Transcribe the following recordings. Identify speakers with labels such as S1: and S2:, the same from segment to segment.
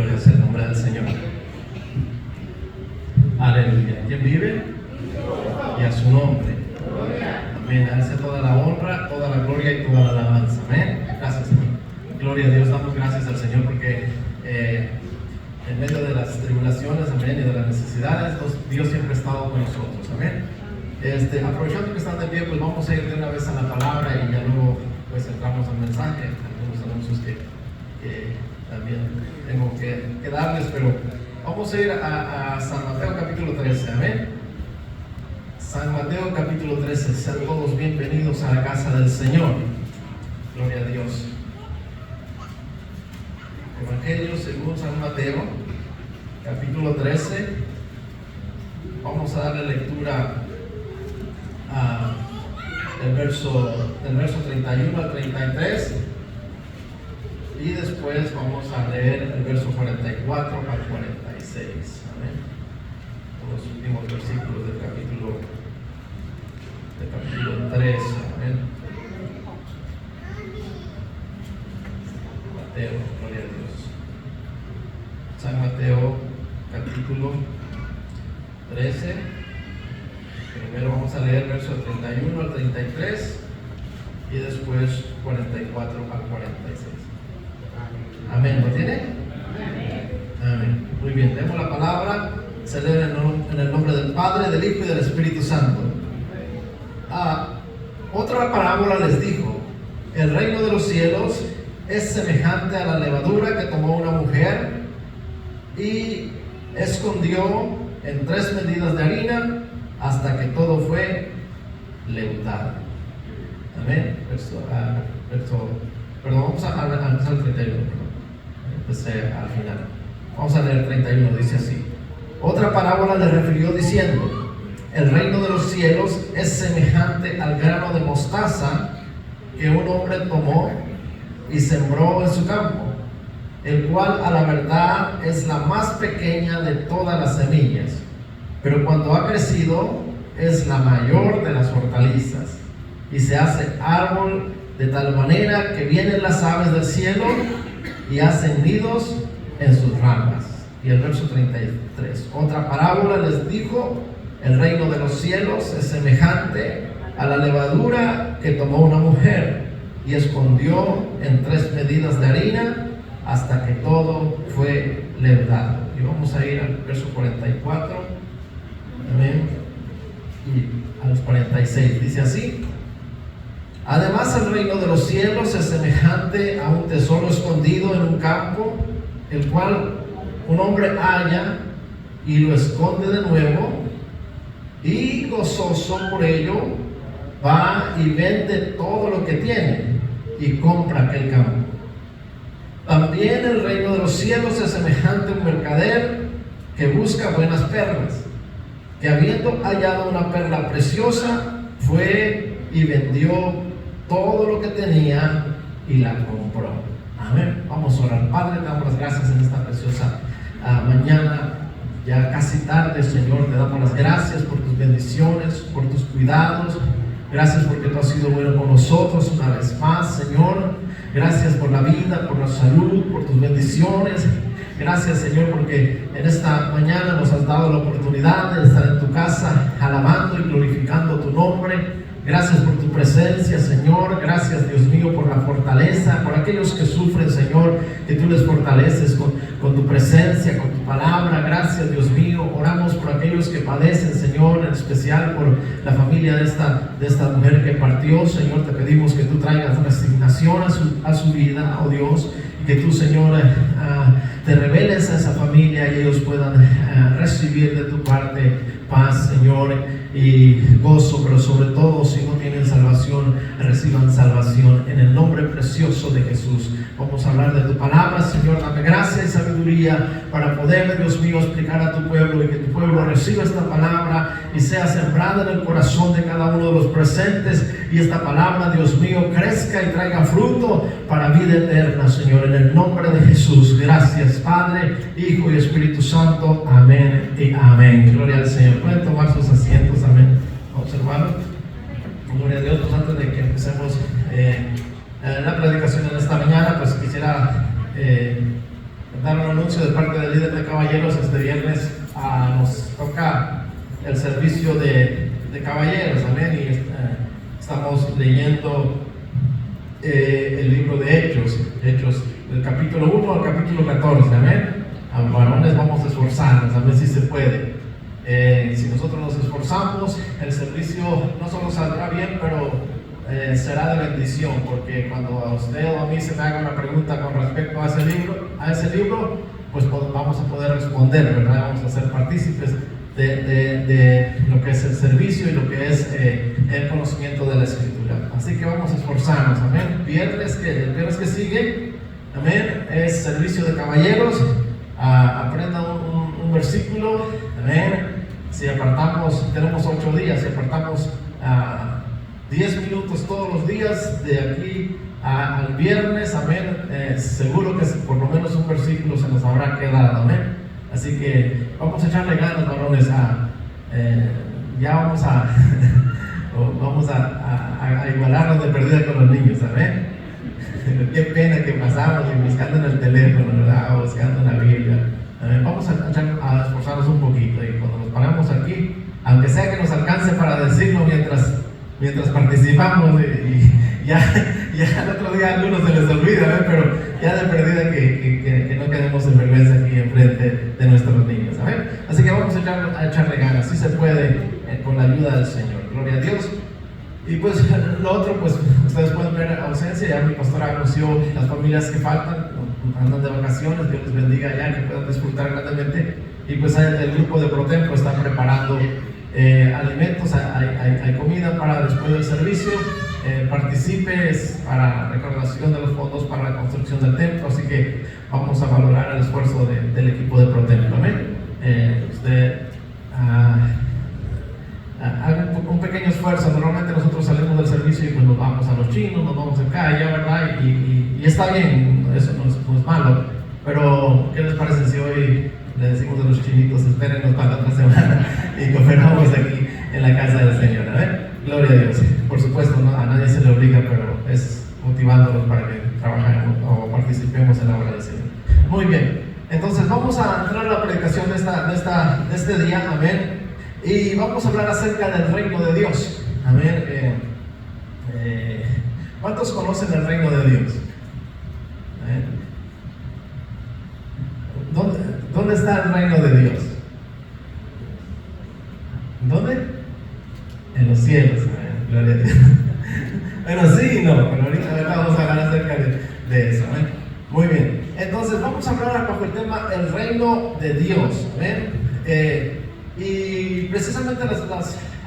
S1: Gloria sea el nombre del Señor. Aleluya. ¿Quién vive? Y a su nombre. Amén. A Él sea toda la honra, toda la gloria y toda la alabanza. Amén. Gracias, Señor. Gloria a Dios. Damos gracias al Señor porque en medio de las tribulaciones, amén, y de las necesidades, Dios siempre ha estado con nosotros. Amén. Aprovechando que están de pie, pues vamos a ir de una vez a la palabra y ya luego pues entramos al mensaje. Algunos anuncios que también tengo que darles, pero vamos a ir a San Mateo capítulo 13, amén. San Mateo capítulo 13, sean todos bienvenidos a la casa del Señor. Gloria a Dios. Evangelio según San Mateo capítulo 13. Vamos a darle lectura del verso 31 al 33. Y después vamos a leer el verso 44 al 46. Amén. Los últimos versículos del capítulo 3. Amén. Mateo, gloria a Dios. San Mateo, capítulo 13. Primero vamos a leer el verso 31 al 33 y después 44 al 46. Amén. ¿Lo tiene? Amén. Muy bien, leemos la palabra. Se lee en el nombre del Padre, del Hijo y del Espíritu Santo. Otra parábola les dijo: el reino de los cielos es semejante a la levadura que tomó una mujer y escondió en 3 medidas de harina hasta que todo fue leudado. Amén. Perdón, vamos a empezar el 31. Empecé al final. Vamos a leer el 31, dice así: otra parábola le refirió diciendo: el reino de los cielos es semejante al grano de mostaza que un hombre tomó y sembró en su campo, el cual a la verdad es la más pequeña de todas las semillas, pero cuando ha crecido es la mayor de las hortalizas y se hace árbol de tal manera que vienen las aves del cielo y hacen nidos en sus ramas. Y el verso 33, otra parábola les dijo: el reino de los cielos es semejante a la levadura que tomó una mujer y escondió en 3 medidas de harina hasta que todo fue leudado. Y vamos a ir al verso 44, amén, y a los 46, dice así: además el reino de los cielos es semejante a un tesoro escondido en un campo, el cual un hombre halla y lo esconde de nuevo, y gozoso por ello va y vende todo lo que tiene y compra aquel campo. También el reino de los cielos es semejante a un mercader que busca buenas perlas, que habiendo hallado una perla preciosa, fue y vendió todo lo que tenía y la compró. Amén. Vamos a orar. Padre, te damos las gracias en esta preciosa mañana, ya casi tarde, Señor. Te damos las gracias por tus bendiciones, por tus cuidados. Gracias porque tú has sido bueno con nosotros una vez más, Señor. Gracias por la vida, por la salud, por tus bendiciones. Gracias, Señor, porque en esta mañana nos has dado la oportunidad de estar en tu casa alabando y glorificando tu nombre. Gracias por tu presencia, Señor. Gracias, Dios mío, por la fortaleza, por aquellos que sufren, Señor, que tú les fortaleces con tu presencia, con tu palabra. Gracias, Dios mío. Oramos por aquellos que padecen, Señor, en especial por la familia de esta mujer que partió. Señor, te pedimos que tú traigas resignación a su vida, oh Dios, y que tú, Señor, te reveles a esa familia y ellos puedan recibir de tu parte paz, Señor, y gozo, pero sobre todo, si no tienen salvación, reciban salvación en el nombre precioso de Jesús. Vamos a hablar de tu palabra, Señor. Dame gracia y sabiduría para poder, Dios mío, explicar a tu pueblo y que tu pueblo reciba esta palabra y sea sembrada en el corazón de cada uno de los presentes, y esta palabra, Dios mío, crezca y traiga fruto para vida eterna, Señor, en el nombre de Jesús. Gracias, Padre, Hijo y Espíritu Santo. Amén y amén. Gloria al Señor. Pueden tomar sus asientos. Amén. Vamos, hermanos. Gloria a Dios. Pues antes de que empecemos la predicación en esta mañana, pues quisiera dar un anuncio de parte del líder de caballeros. Este viernes nos toca el servicio de caballeros, amén, y estamos leyendo el libro de Hechos del capítulo 1 al capítulo 14, amén. A varones vamos a esforzarnos, a ver si se puede. Si nosotros nos esforzamos, el servicio no solo saldrá bien, pero será de bendición, porque cuando a usted o a mí se me haga una pregunta con respecto a ese libro, pues vamos a poder responder, ¿verdad? Vamos a ser partícipes de lo que es el servicio y lo que es el conocimiento de la Escritura. Así que vamos a esforzarnos, amén. El viernes que sigue, amén, es servicio de caballeros. Aprenda un versículo, amén. Si apartamos, tenemos 8 días, si apartamos 10 minutos todos los días de aquí al viernes, amén, seguro que por lo menos un versículo se nos habrá quedado, amén. Así que vamos a echarle ganas, varones, ya vamos a igualarnos de perdida con los niños, amén. Qué pena que pasamos y buscando en el teléfono, ¿verdad? O buscando en la Biblia. Vamos a esforzarnos un poquito, y cuando nos paramos aquí, aunque sea que nos alcance para decirlo mientras participamos, y ya el otro día a algunos se les olvida, pero ya de perdida que no quedemos en vergüenza aquí enfrente de nuestros niños, ¿saben? Así que vamos a echarle ganas, si se puede, con la ayuda del Señor. Gloria a Dios. Y pues lo otro, pues ustedes pueden ver ausencia. Ya mi pastora anunció las familias que faltan, andan de vacaciones. Dios les bendiga ya, que puedan disfrutar grandemente. Y pues el grupo de ProTemplo está preparando alimentos, hay comida para después del servicio. Participe, es para recaudación de los fondos para la construcción del templo. Así que vamos a valorar el esfuerzo del equipo de ProTemplo, amén. Usted hagan un pequeño esfuerzo. Normalmente nosotros salimos del servicio y pues nos vamos a los chinos, nos vamos acá, allá, ¿verdad? Y está bien, eso no es malo. Pero, ¿qué les parece si hoy le decimos a los chinitos, espérenos para la otra semana y cooperamos aquí en la casa del Señor? Gloria a Dios. Por supuesto, a nadie se le obliga, pero es motivándolos para que trabajemos o participemos en la obra del Señor. Muy bien, entonces vamos a entrar a la predicación de este día, amén. Y vamos a hablar acerca del reino de Dios, amén. ¿Cuántos conocen el reino de Dios? ¿Dónde está el reino de Dios? ¿Dónde? En los cielos, amén. Gloria a Dios. Bueno, sí y no, pero ahorita vamos a hablar acerca de eso, amén. Muy bien, entonces vamos a hablar bajo el tema el reino de Dios, amén. Y precisamente las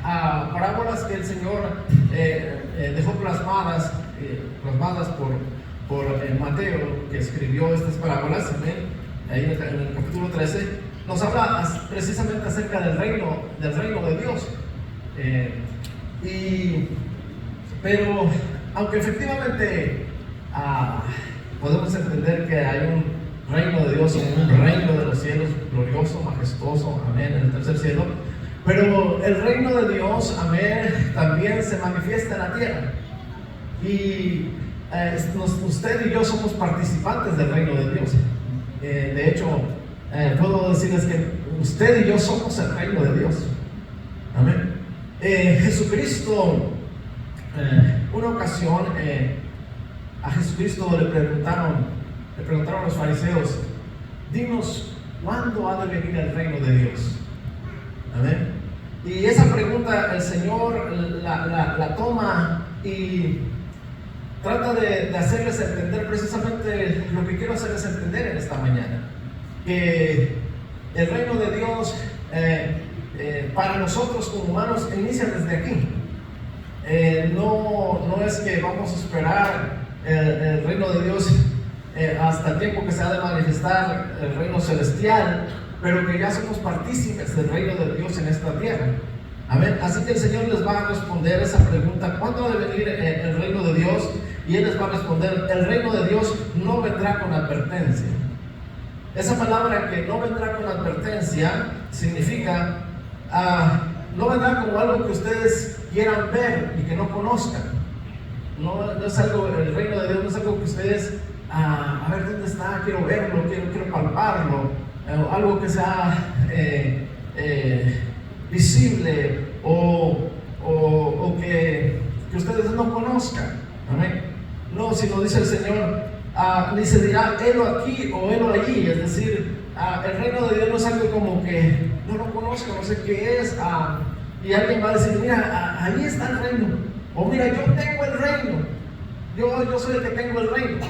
S1: parábolas que el Señor dejó plasmadas por Mateo, que escribió estas parábolas, amén, ahí en el capítulo 13, nos habla precisamente acerca del reino de Dios. Pero aunque efectivamente podemos entender que hay un reino de Dios, un reino de los cielos glorioso, majestuoso, amén, en el tercer cielo, pero el reino de Dios, amén, también se manifiesta en la tierra. Y usted y yo somos participantes del reino de Dios. De hecho, puedo decirles que usted y yo somos el reino de Dios, amén. Jesucristo, una ocasión, a Jesucristo le preguntaron a los fariseos: dinos, ¿cuándo ha de venir el reino de Dios? Amén. Y esa pregunta el Señor la toma y trata de hacerles entender precisamente lo que quiero hacerles entender en esta mañana: que el reino de Dios para nosotros como humanos inicia desde aquí. No es que vamos a esperar el reino de Dios hasta el tiempo que se ha de manifestar el reino celestial, pero que ya somos partícipes del reino de Dios en esta tierra. Amén. Así que el Señor les va a responder esa pregunta: ¿cuándo ha de venir el reino de Dios? Y Él les va a responder: el reino de Dios no vendrá con advertencia. Esa palabra que no vendrá con advertencia significa no vendrá como algo que ustedes quieran ver y que no conozcan. No es algo, el reino de Dios no es algo que ustedes a ver dónde está, quiero verlo, quiero palparlo, algo que sea visible o que ustedes no conozcan. Amén. No, sino dice el Señor, ni se dirá helo aquí o helo allí, es decir, el reino de Dios no es algo como que no lo conozco, no sé qué es, y alguien va a decir, mira, ahí está el reino, o mira, yo tengo el reino, yo soy el que tengo el reino.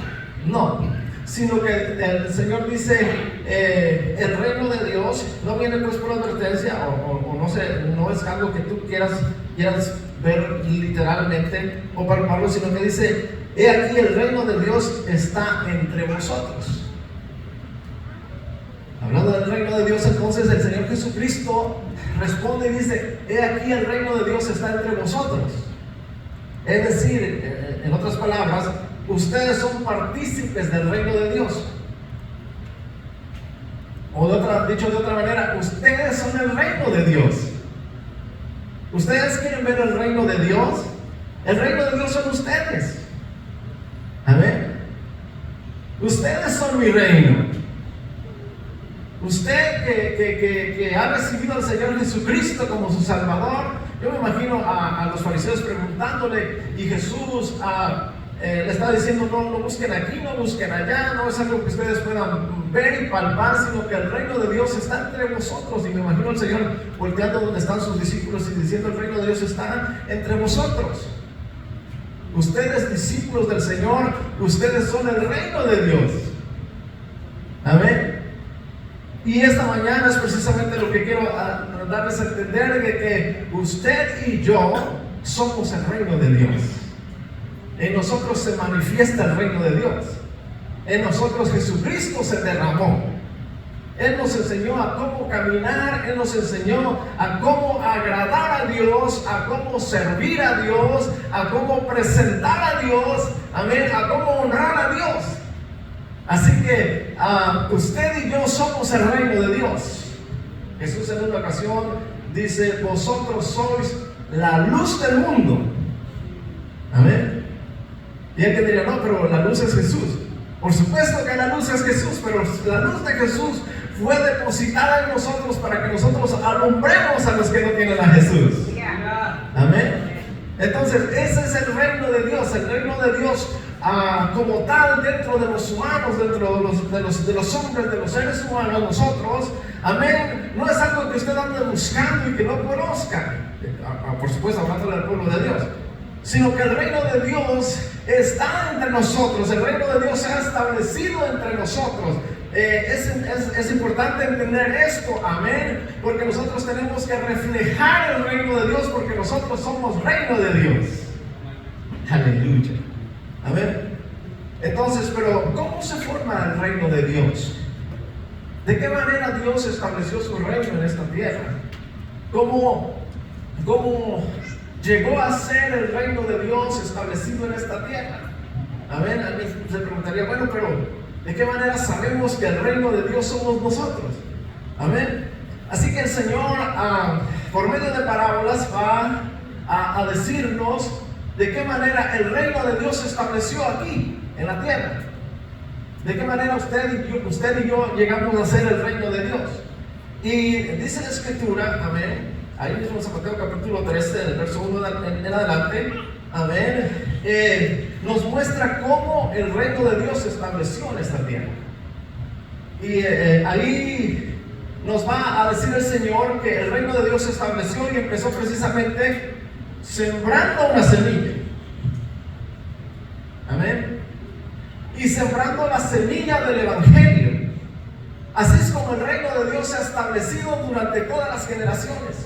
S1: No, sino que el Señor dice, el reino de Dios no viene pues por advertencia, o no sé, no es algo que tú quieras ver literalmente o palparlo, sino que dice, he aquí el reino de Dios está entre vosotros. Hablando del reino de Dios, entonces el Señor Jesucristo responde y dice, he aquí el reino de Dios está entre vosotros. Es decir, en otras palabras, ustedes son partícipes del reino de Dios. O dicho de otra manera, ustedes son el reino de Dios. ¿Ustedes quieren ver el reino de Dios? El reino de Dios son ustedes. Amén. Ustedes son mi reino. Usted que ha recibido al Señor Jesucristo como su Salvador, yo me imagino a los fariseos preguntándole, y Jesús le está diciendo, no busquen aquí, no busquen allá, no es algo que ustedes puedan ver y palpar, sino que el reino de Dios está entre vosotros. Y me imagino al Señor volteando donde están sus discípulos y diciendo, el reino de Dios está entre vosotros. Ustedes, discípulos del Señor, ustedes son el reino de Dios. Amén. Y esta mañana es precisamente lo que quiero darles a entender, de que usted y yo somos el reino de Dios. En nosotros se manifiesta el reino de Dios. En nosotros Jesucristo se derramó. Él nos enseñó a cómo caminar, Él nos enseñó a cómo agradar a Dios, a cómo servir a Dios, a cómo presentar a Dios, amén, a cómo honrar a Dios. Así que usted y yo somos el reino de Dios. Jesús en una ocasión dice, vosotros sois la luz del mundo. Amén. Y hay que diría, no, pero la luz es Jesús. Por supuesto que la luz es Jesús, pero la luz de Jesús fue depositada en nosotros para que nosotros alumbremos a los que no tienen a Jesús. Amén. Entonces, ese es el reino de Dios. El reino de Dios como tal, dentro de los humanos, dentro de los hombres, de los seres humanos, nosotros, amén, no es algo que usted ande buscando y que no conozca, por supuesto hablando del pueblo de Dios, sino que el reino de Dios está entre nosotros. El reino de Dios se ha establecido entre nosotros. Es importante entender esto, amén, porque nosotros tenemos que reflejar el reino de Dios, porque nosotros somos reino de Dios. Aleluya. Amén. Entonces, pero ¿cómo se forma el reino de Dios? ¿De qué manera Dios estableció su reino en esta tierra? ¿Cómo llegó a ser el reino de Dios establecido en esta tierra? Amén. A mí se preguntaría, bueno, pero ¿de qué manera sabemos que el reino de Dios somos nosotros? Amén. Así que el Señor, por medio de parábolas, va a decirnos de qué manera el reino de Dios se estableció aquí, en la tierra. De qué manera usted y yo llegamos a ser el reino de Dios. Y dice la Escritura, amén, ahí mismo en San Mateo capítulo 13, del verso 1 en adelante, amén, nos muestra cómo el reino de Dios se estableció en esta tierra. Y ahí nos va a decir el Señor que el reino de Dios se estableció y empezó precisamente sembrando una semilla. Amén. Y sembrando la semilla del Evangelio. Así es como el reino de Dios se ha establecido durante todas las generaciones.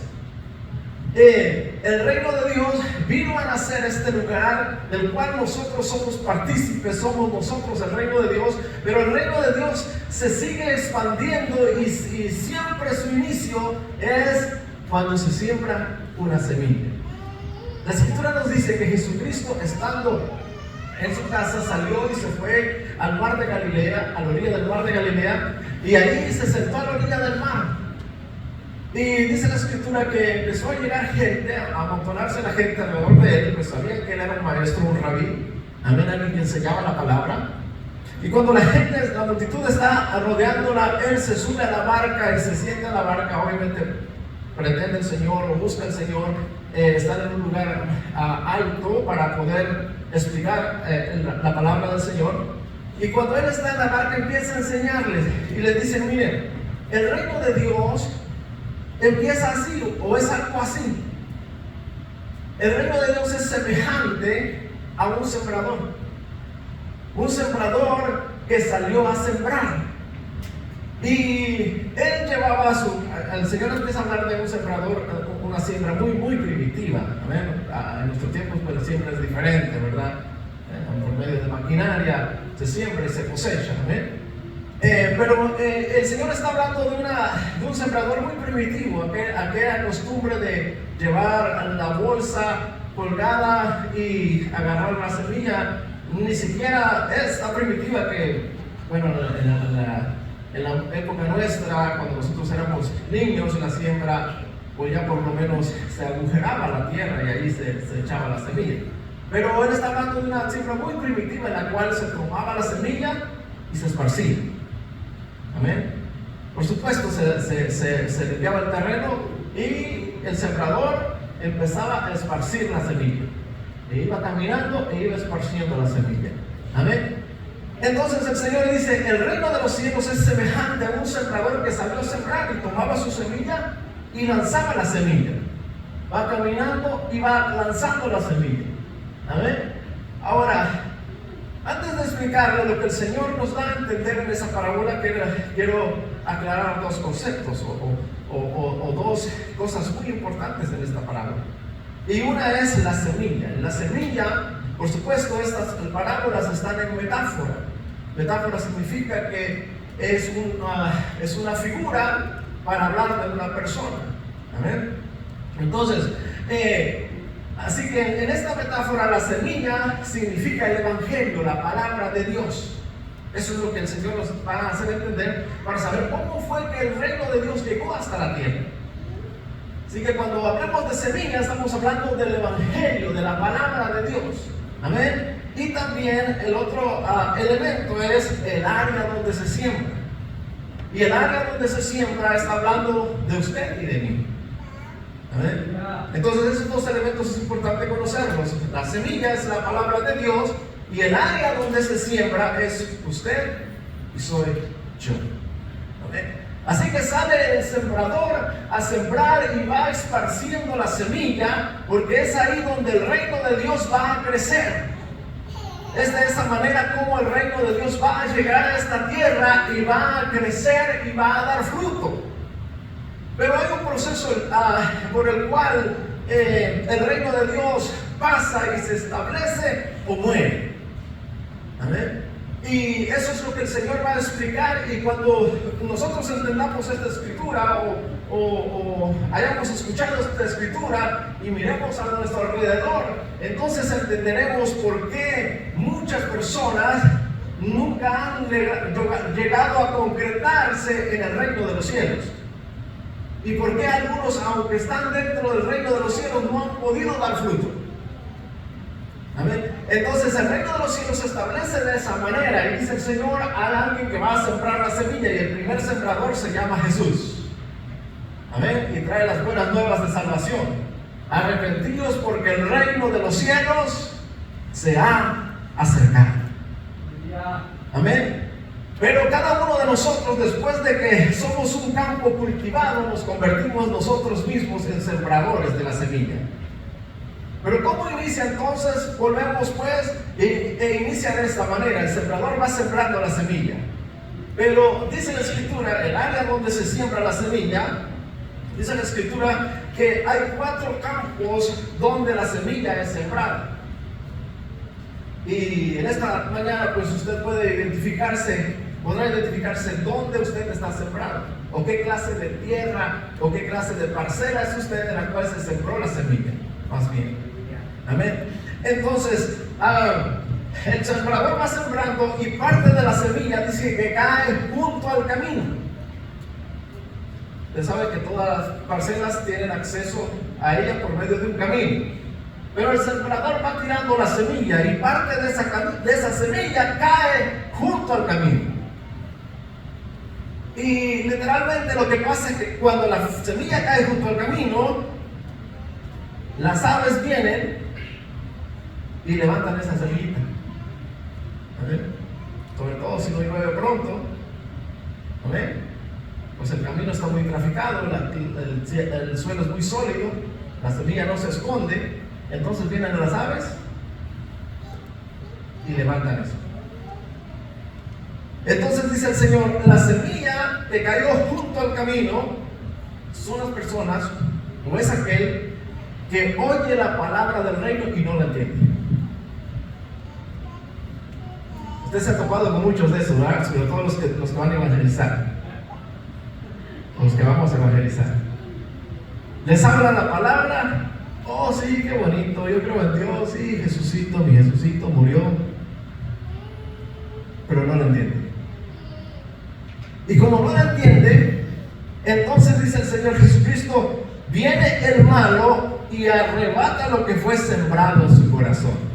S1: El reino de Dios vino a nacer este lugar del cual nosotros somos partícipes, somos nosotros el reino de Dios, pero el reino de Dios se sigue expandiendo y siempre su inicio es cuando se siembra una semilla. La Escritura nos dice que Jesucristo, estando en su casa, salió y se fue al mar de Galilea, a la orilla del mar de Galilea, y ahí se sentó a la orilla del mar. Y dice la Escritura que empezó a llegar gente, a amontonarse la gente alrededor de él, pues sabían que él era un maestro, un rabí, amén, alguien que enseñaba la palabra. Y cuando la multitud está rodeándola, él se sube a la barca y se sienta en la barca. Obviamente pretende el Señor o busca el Señor estar en un lugar alto para poder explicar la palabra del Señor. Y cuando él está en la barca empieza a enseñarles y les dice: miren, el reino de Dios empieza así o es algo así. El reino de Dios es semejante a un sembrador. Un sembrador que salió a sembrar. Y él llevaba el Señor empieza a hablar de un sembrador, una siembra muy primitiva. En nuestros tiempos pues la siembra es diferente, ¿verdad? Por medio de maquinaria se siembra y se cosecha. Pero el Señor está hablando de un sembrador muy primitivo, aquella costumbre de llevar la bolsa colgada y agarrar la semilla. Ni siquiera es tan primitiva que, bueno, en la época nuestra, cuando nosotros éramos niños, la siembra, pues ya por lo menos se agujeraba la tierra y ahí se echaba la semilla. Pero él está hablando de una siembra muy primitiva en la cual se tomaba la semilla y se esparcía. Amén. Por supuesto, se limpiaba el terreno y el sembrador empezaba a esparcir la semilla. E iba caminando e iba esparciendo la semilla. Amén. Entonces el Señor dice: el reino de los cielos es semejante a un sembrador que salió a sembrar y tomaba su semilla y lanzaba la semilla. Va caminando y va lanzando la semilla. Amén. Ahora, antes de explicarle lo que el Señor nos da a entender en esa parábola, quiero aclarar dos conceptos o dos cosas muy importantes en esta parábola. Y una es la semilla. La semilla, por supuesto, estas parábolas están en metáfora. Metáfora significa que es una figura para hablar de una persona. ¿Amén? Entonces, así que en esta metáfora la semilla significa el Evangelio, la palabra de Dios. Eso es lo que el Señor nos va a hacer entender para saber cómo fue que el reino de Dios llegó hasta la tierra. Así que cuando hablamos de semilla, estamos hablando del Evangelio, de la palabra de Dios. Amén. Y también el otro elemento es el área donde se siembra. Y el área donde se siembra está hablando de usted y de mí. Amén. Entonces esos dos elementos es importante conocerlos. La semilla es la palabra de Dios y el área donde se siembra es usted y soy yo. Amén. Así que sale el sembrador a sembrar y va esparciendo la semilla, porque es ahí donde el reino de Dios va a crecer. Es de esa manera como el reino de Dios va a llegar a esta tierra y va a crecer y va a dar fruto. Pero hay un proceso por el cual el reino de Dios pasa y se establece o muere. Amén. Y eso es lo que el Señor va a explicar. Y cuando nosotros entendamos esta escritura o hayamos escuchado esta escritura y miremos a nuestro alrededor, entonces entenderemos por qué muchas personas nunca han llegado a concretarse en el reino de los cielos. Y por qué algunos, aunque están dentro del reino de los cielos, no han podido dar fruto. Amén. Entonces el reino de los cielos se establece de esa manera. Y dice el Señor: hay alguien que va a sembrar la semilla, y el primer sembrador se llama Jesús. Amén. Y trae las buenas nuevas de salvación. Arrepentidos porque el reino de los cielos se ha acercado. Amén. Pero cada uno de nosotros, después de que somos un campo cultivado, nos convertimos nosotros mismos en sembradores de la semilla. Pero ¿cómo inicia entonces? Volvemos pues e inicia de esta manera. El sembrador va sembrando la semilla. Pero dice la escritura, el área donde se siembra la semilla, dice la escritura que hay 4 campos donde la semilla es sembrada. Y en esta mañana pues usted podrá identificarse dónde usted está sembrado, o qué clase de tierra, o qué clase de parcela es usted en la cual se sembró la semilla, más bien. Amén. Entonces, el sembrador va sembrando y parte de la semilla dice que cae junto al camino. Usted sabe que todas las parcelas tienen acceso a ella por medio de un camino. Pero el sembrador va tirando la semilla y parte de esa semilla cae junto al camino. Y literalmente lo que pasa es que cuando la semilla cae junto al camino, las aves vienen y levantan esa semillita. ¿Amén? Sobre todo si no llueve pronto. ¿Amén? Pues el camino está muy traficado, el suelo es muy sólido, la semilla no se esconde. Entonces vienen las aves y levantan eso. Entonces dice el Señor, la semilla que cayó junto al camino son las personas, o es aquel que oye la palabra del reino y no la entiende. Usted se ha topado con muchos de esos, ¿verdad? Sobre todo los que van a evangelizar, los que vamos a evangelizar. Les habla la palabra, oh sí, qué bonito, yo creo en Dios, sí, Jesucito, mi Jesucito murió, pero no lo entiende. Y como no la entiende, entonces dice el Señor Jesucristo, viene el malo y arrebata lo que fue sembrado en su corazón.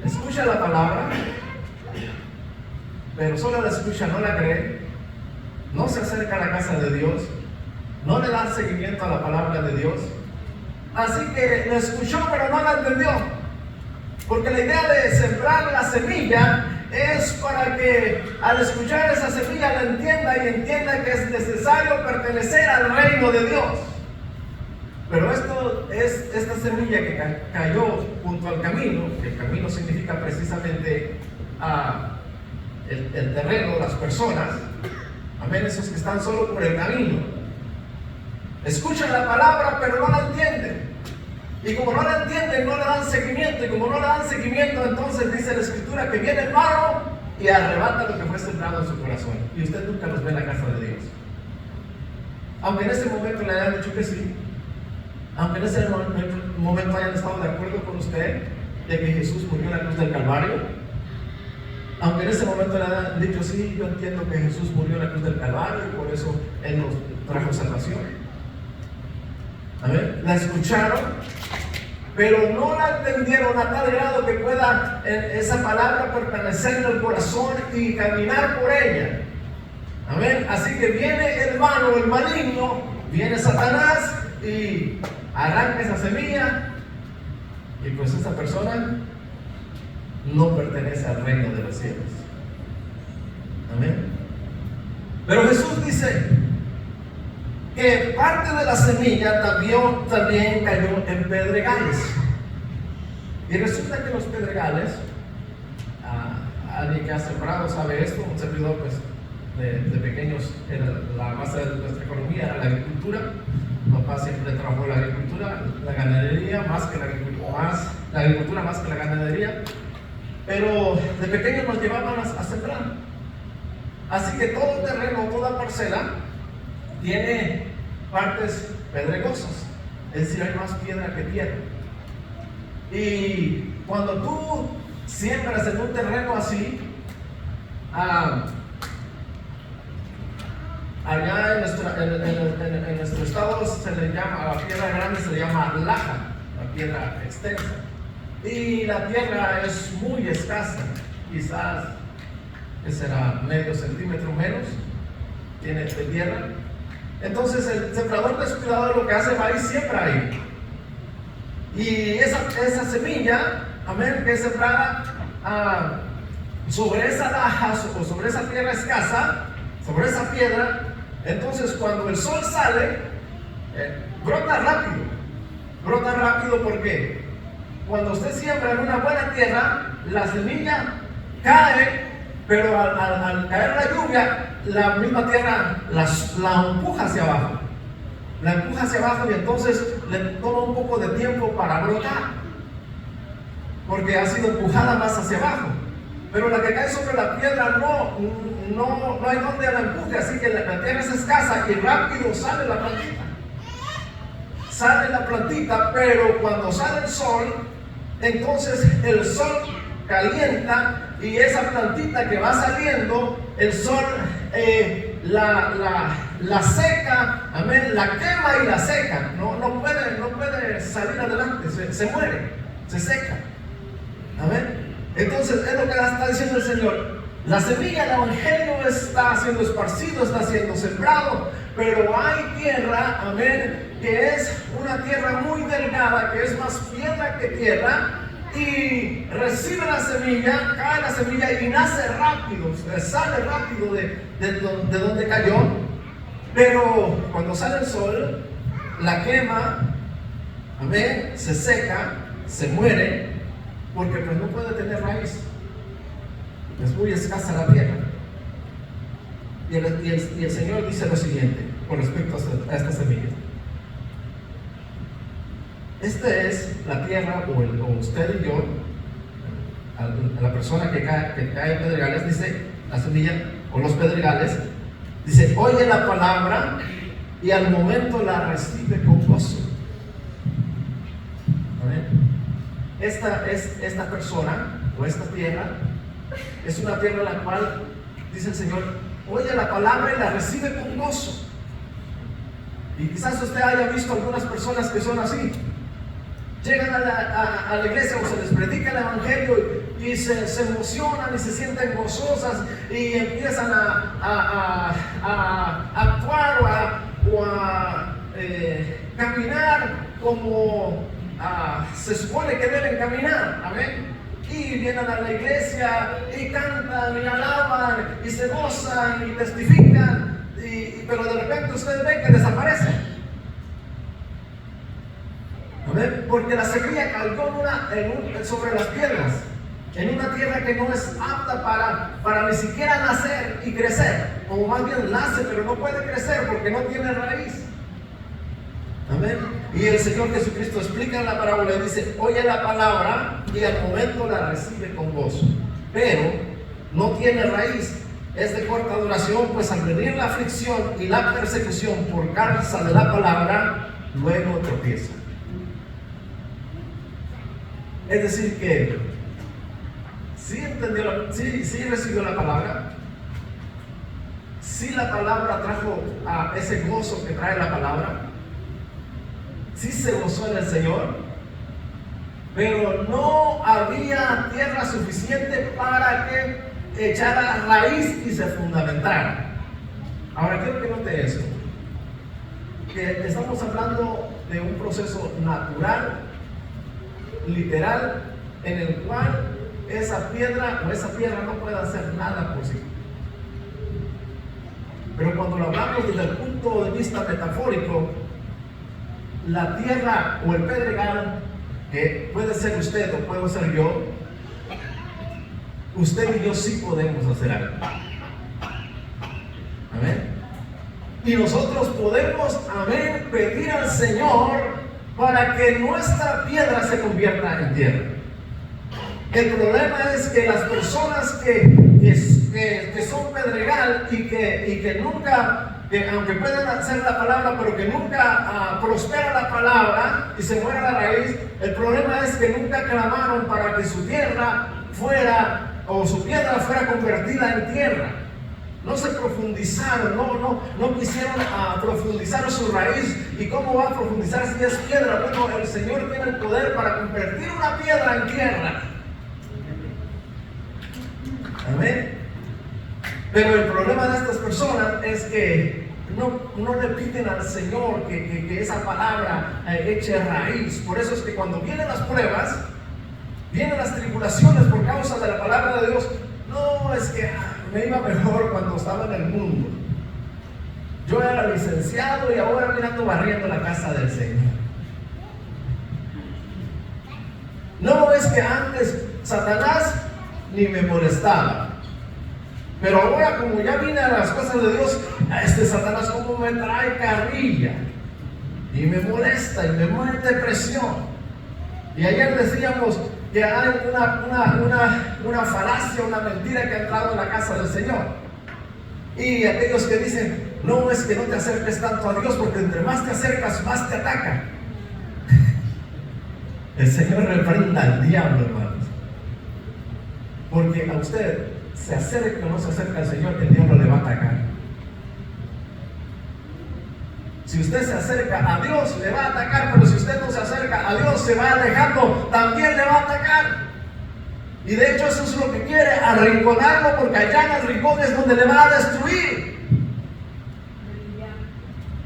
S1: Escucha la palabra, pero solo la escucha, no la cree, no se acerca a la casa de Dios, no le da seguimiento a la palabra de Dios. Así que la escuchó, pero no la entendió. Porque la idea de sembrar la semilla es para que al escuchar esa semilla la entienda y entienda que es necesario pertenecer al reino de Dios. Pero esta semilla que cayó junto al camino, que el camino significa precisamente el terreno, las personas, amén, esos que están solo por el camino, escuchan la palabra pero no la entienden. Y como no la entienden, no le dan seguimiento. Y como no le dan seguimiento, entonces dice la Escritura que viene el malo y arrebata lo que fue sembrado en su corazón. Y usted nunca los ve en la casa de Dios. Aunque en ese momento le hayan dicho que sí, aunque en ese momento hayan estado de acuerdo con usted de que Jesús murió en la cruz del Calvario, aunque en ese momento le hayan dicho sí, yo entiendo que Jesús murió en la cruz del Calvario y por eso Él nos trajo salvación. A ver, la escucharon, pero no la entendieron a tal grado que pueda esa palabra permanecer en el corazón y caminar por ella. Amén. Así que viene el malo, el maligno, viene Satanás y arranca esa semilla, y pues esa persona no pertenece al reino de los cielos. Amén. Pero Jesús dice que parte de la semilla también cayó en pedregales. Y resulta que los pedregales, alguien que ha sembrado sabe esto, un servidor pues de pequeños, la base de nuestra economía era la agricultura. Mi papá siempre trabajó en la agricultura, la ganadería más que la agricultura más que la ganadería. Pero de pequeños nos llevaban a sembrar. Así que todo terreno, toda parcela tiene partes pedregosas, es decir, hay más piedra que tierra. Y cuando tú siembras en un terreno así, allá en nuestro estado se le llama, a la piedra grande se le llama laja, la piedra extensa. Y la tierra es muy escasa, quizás, que será medio centímetro menos, tiene de tierra. Entonces el sembrador descuidado lo que hace va y siembra ahí. Y esa semilla, amén, que es sembrada sobre esa laja o sobre esa tierra escasa, sobre esa piedra, entonces cuando el sol sale, brota rápido. Brota rápido porque cuando usted siembra en una buena tierra, la semilla cae, pero al caer la lluvia, la misma tierra la empuja hacia abajo. La empuja hacia abajo y entonces le toma un poco de tiempo para brotar, porque ha sido empujada más hacia abajo. Pero la que cae sobre la piedra no hay donde la empuje, así que la tierra es escasa y rápido sale la plantita. Sale la plantita, pero cuando sale el sol, entonces el sol calienta y esa plantita que va saliendo, el sol la seca, amén, la quema y la seca. No puede salir adelante, se muere, se seca. Amén. Entonces es lo que está diciendo el Señor. La semilla del Evangelio está siendo esparcido, está siendo sembrado, pero hay tierra, amén, que es una tierra muy delgada, que es más piedra que tierra, y recibe la semilla, cae la semilla y nace rápido, sale rápido de donde cayó, pero cuando sale el sol, la quema, amén, se seca, se muere, porque pues no puede tener raíz. Es muy escasa la tierra. Y el Señor dice lo siguiente con respecto a esta semilla. Esta es la tierra, o usted y yo, a la persona que cae en pedregales, dice la semilla, o los pedregales, dice, oye la palabra y al momento la recibe con gozo. ¿Amén? Esta persona, o esta tierra, es una tierra en la cual, dice el Señor, oye la palabra y la recibe con gozo. Y quizás usted haya visto algunas personas que son así. Llegan a la iglesia o se les predica el Evangelio y se emocionan y se sienten gozosas y empiezan a actuar o a caminar como se supone que deben caminar. Amén. Y vienen a la iglesia y cantan y alaban y se gozan y testifican, pero de repente ustedes ven que desaparecen. ¿Amén? Porque la semilla cayó sobre las piedras, en una tierra que no es apta para ni siquiera nacer y crecer, o más bien nace pero no puede crecer porque no tiene raíz. Amén. Y el Señor Jesucristo explica en la parábola y dice, oye la palabra y al momento la recibe con gozo, pero no tiene raíz, es de corta duración, pues al venir la aflicción y la persecución por causa de la palabra, luego tropieza. Es decir que sí recibió la palabra, sí la palabra trajo a ese gozo que trae la palabra, sí se gozó en el Señor, pero no había tierra suficiente para que echara raíz y se fundamentara. Ahora quiero que note eso, que estamos hablando de un proceso natural, literal, en el cual esa piedra no puede hacer nada por sí. Pero cuando lo hablamos desde el punto de vista metafórico, la tierra o el pedregal, que puede ser usted o puedo ser yo, usted y yo sí podemos hacer algo. Amén. Y nosotros podemos, amén, pedir al Señor para que nuestra piedra se convierta en tierra. El problema es que las personas que son pedregal y que nunca, aunque pueden hacer la palabra, pero que nunca prospera la palabra y se muere la raíz, el problema es que nunca clamaron para que su tierra fuera, o su piedra fuera convertida en tierra. No se profundizaron, no quisieron profundizar su raíz. ¿Y cómo va a profundizar si es piedra? Bueno, el Señor tiene el poder para convertir una piedra en tierra. Amén. Pero el problema de estas personas es que no le piden al Señor que esa palabra eche raíz. Por eso es que cuando vienen las pruebas, vienen las tribulaciones por causa de la palabra de Dios. No, es que me iba mejor cuando estaba en el mundo. Yo era licenciado y ahora mirando barriendo la casa del Señor. No, es que antes Satanás ni me molestaba, pero ahora como ya vine a las cosas de Dios, a este Satanás como me trae carrilla y me molesta y me mueve depresión. Y ayer decíamos que hay una falacia, una mentira que ha entrado en la casa del Señor. Y aquellos que dicen, no, es que no te acerques tanto a Dios, porque entre más te acercas, más te ataca. El Señor reprenda al diablo, hermanos. Porque a usted se acerca o no se acerca al Señor, el diablo le va a atacar. Si usted se acerca a Dios, le va a atacar, pero si usted no se acerca a Dios, se va alejando, también le va a atacar. Y de hecho eso es lo que quiere, arrinconarlo, porque allá en el rincón es donde le va a destruir.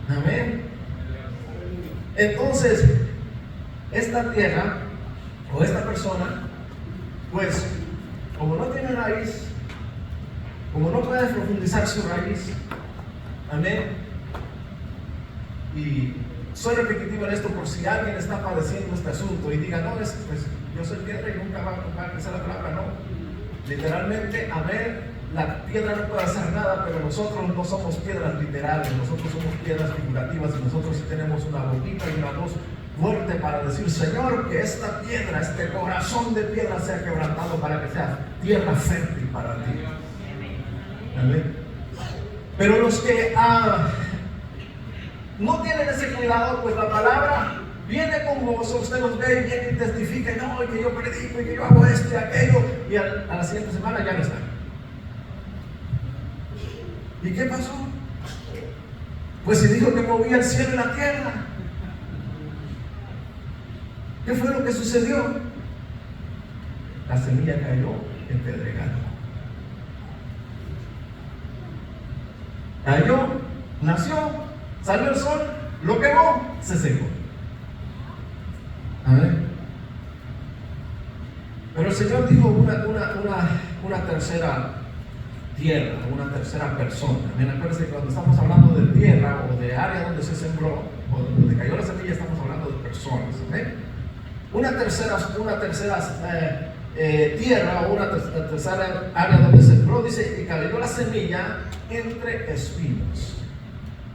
S1: Amén. Entonces, esta tierra o esta persona, pues, como no tiene raíz, como no puede profundizar su raíz, amén. Y soy repetitivo en esto por si alguien está padeciendo este asunto y diga, no, pues yo soy piedra y nunca va a crecer la palabra. No, literalmente, amén, la piedra no puede hacer nada, pero nosotros no somos piedras literales, nosotros somos piedras figurativas, y nosotros sí tenemos una boquita y una voz fuerte para decir, Señor, que esta piedra, este corazón de piedra sea quebrantado para que sea tierra fértil para ti. Amén. Pero los que no tienen ese cuidado, pues la palabra viene con gozo, usted los ve y viene y testifica, y no, y que yo predico, y que yo hago esto y aquello, y a la siguiente semana ya no está. ¿Y qué pasó? Pues si dijo que movía el cielo y la tierra. ¿Qué fue lo que sucedió? La semilla cayó en pedregal. Cayó, nació, salió el sol, lo quemó, se secó. Amén. Pero el Señor dijo una tercera tierra, una tercera persona. Amén. Acuérdense que cuando estamos hablando de tierra o de área donde se sembró o donde cayó la semilla, estamos hablando de personas. Amén. Una tercera tierra o una tercera área donde se sembró, dice que cayó la semilla entre espinos.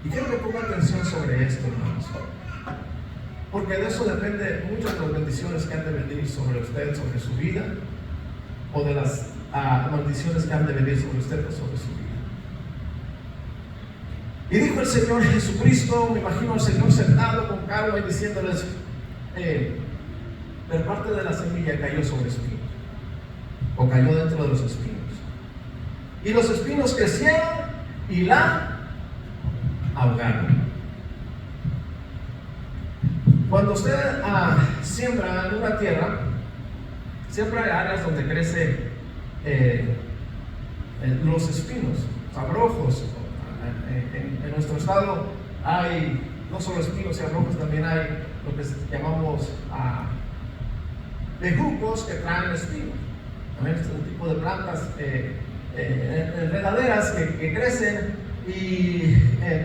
S1: Y quiero que ponga atención sobre esto, hermanos, porque de eso depende muchas de las bendiciones que han de venir sobre usted, sobre su vida, o de las maldiciones que han de venir sobre usted o sobre su vida. Y dijo el Señor Jesucristo, me imagino al Señor sentado con calma y diciéndoles, pero parte de la semilla cayó sobre espinos, o cayó dentro de los espinos, y los espinos crecieron y la ahogaron. Cuando usted siembra en una tierra, siempre hay áreas donde crecen los espinos, abrojos. En nuestro estado hay no solo espinos y abrojos, también hay lo que llamamos bejucos que traen espinos. También este tipo de plantas enredaderas que crecen. Y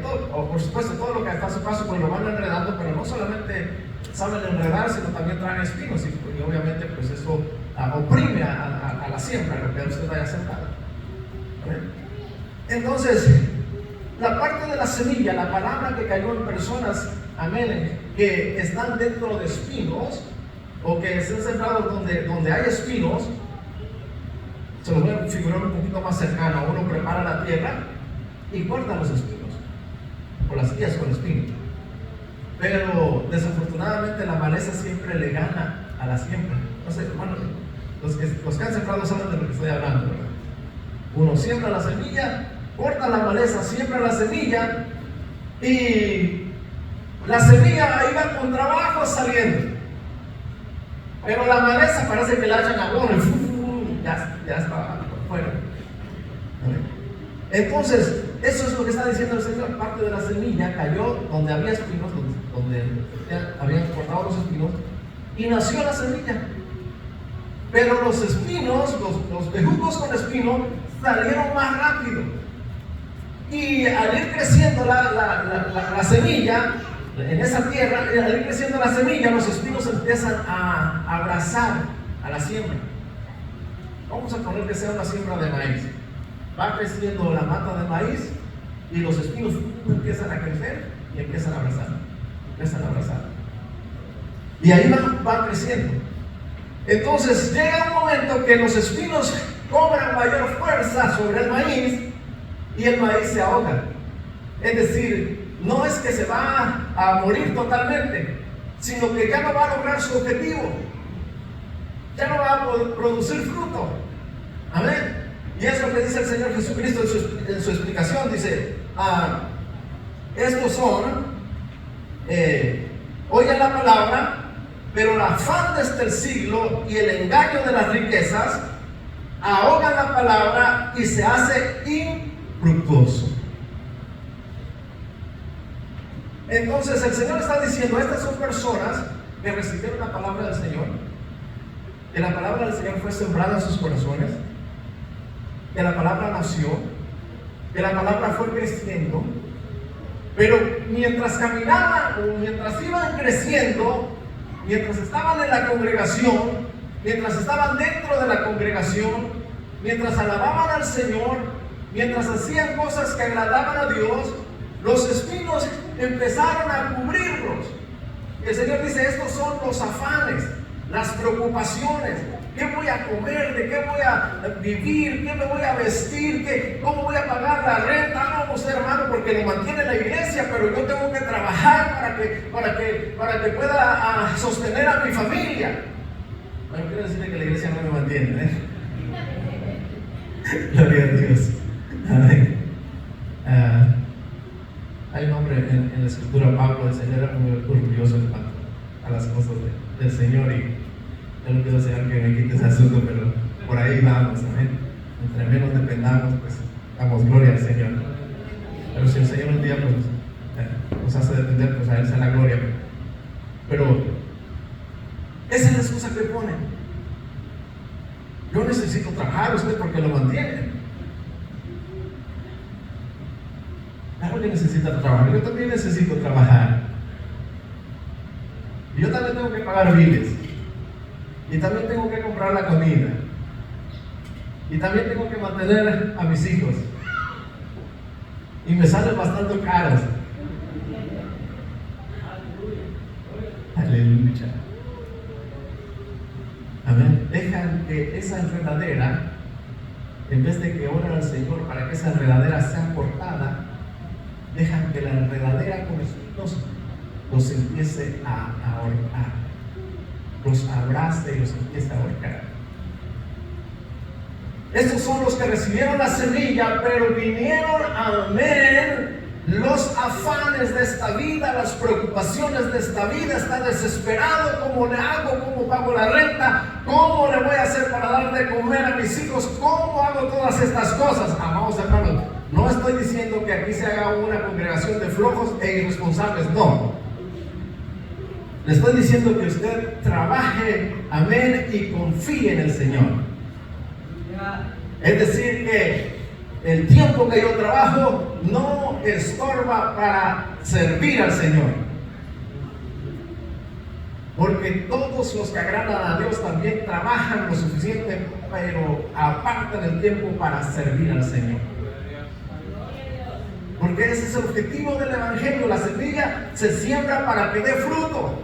S1: por supuesto todo lo que está a su paso pues lo van enredando, pero no solamente saben enredar, sino también traen espinos, y obviamente pues eso oprime a la siembra, lo que usted haya sembrado. Entonces, la parte de la semilla, la palabra que cayó en personas, amén, que están dentro de espinos, o que estén sembrados donde hay espinos, se los voy a figurar un poquito más cercano. Uno prepara la tierra y corta los espinos, o las guías con espinos, pero desafortunadamente la maleza siempre le gana a la siembra. No sé, hermanos, los que han sembrado saben de lo que estoy hablando, ¿verdad? Uno siembra la semilla, corta la maleza, siembra la semilla, y la semilla ahí va con trabajo saliendo, pero la maleza parece que la echan abono y ya está fuera. Entonces, eso es lo que está diciendo el Señor. Parte de la semilla cayó donde había espinos, donde habían cortado los espinos, y nació la semilla. Pero los espinos, los bejucos con espino, salieron más rápido. Y al ir creciendo la semilla, en esa tierra, al ir creciendo la semilla, los espinos empiezan a abrazar a la siembra. Vamos a poner que sea una siembra de maíz. Va creciendo la mata de maíz y los espinos empiezan a crecer y empiezan a abrazar. Y ahí van creciendo. Entonces llega un momento que los espinos cobran mayor fuerza sobre el maíz y el maíz se ahoga. Es decir, no es que se va a morir totalmente, sino que ya no va a lograr su objetivo. Ya no va a producir fruto. Amén. Y es lo que dice el Señor Jesucristo en su explicación. Dice, estos son, oyen la palabra, Pero el afán de este siglo y el engaño de las riquezas ahogan la palabra y se hace infructuoso. Entonces el Señor está diciendo, estas son personas que recibieron la palabra del Señor, que la palabra del Señor fue sembrada en sus corazones, que la palabra nació, que la palabra fue creciendo, pero mientras caminaban o mientras iban creciendo, mientras estaban en la congregación, mientras estaban dentro de la congregación, mientras alababan al Señor, mientras hacían cosas que agradaban a Dios, los espinos empezaron a cubrirlos. El Señor dice, estos son los afanes, las preocupaciones. ¿Qué voy a comer? ¿De qué voy a vivir? ¿Qué me voy a vestir? ¿Cómo voy a pagar la renta? No, usted, hermano, porque lo mantiene la iglesia, pero yo tengo que trabajar para que pueda sostener a mi familia. Bueno, quiero decirle que la iglesia no me mantiene, Gloria a Dios. Amén. Hay un hombre en la escritura, Pablo, el Señor era muy orgulloso en cuanto a las cosas del Señor, y yo no quiero, Señor, que me quite ese asunto, pero por ahí vamos, amén. Entre menos dependamos, pues damos gloria al Señor. Pero si el Señor un día pues, nos hace depender, pues a Él sea la gloria. Pero esa es la excusa que ponen. Yo necesito trabajar, usted porque lo mantiene. Claro que necesita trabajar, yo también necesito trabajar. Y yo también tengo que pagar biles. Y también tengo que comprar la comida. Y también tengo que mantener a mis hijos. Y me salen bastante caros. Aleluya. Amén. Dejan que esa enredadera, en vez de que oren al Señor para que esa enredadera sea cortada, dejan que la enredadera con espinos los empiece a ahorcar, los abrace y los empiece a ahorcar. Estos son los que recibieron la semilla, pero vinieron, amén, los afanes de esta vida, las preocupaciones de esta vida. Está desesperado: ¿cómo le hago? ¿Cómo pago la renta? ¿Cómo le voy a hacer para dar de comer a mis hijos? ¿Cómo hago todas estas cosas? Amados hermanos, no estoy diciendo que aquí se haga una congregación de flojos e irresponsables, no. Le estoy diciendo que usted trabaje, amén, y confíe en el Señor. Es decir, que el tiempo que yo trabajo no estorba para servir al Señor. Porque todos los que agradan a Dios también trabajan lo suficiente, pero apartan el tiempo para servir al Señor. Porque ese es el objetivo del Evangelio. La semilla se siembra para que dé fruto.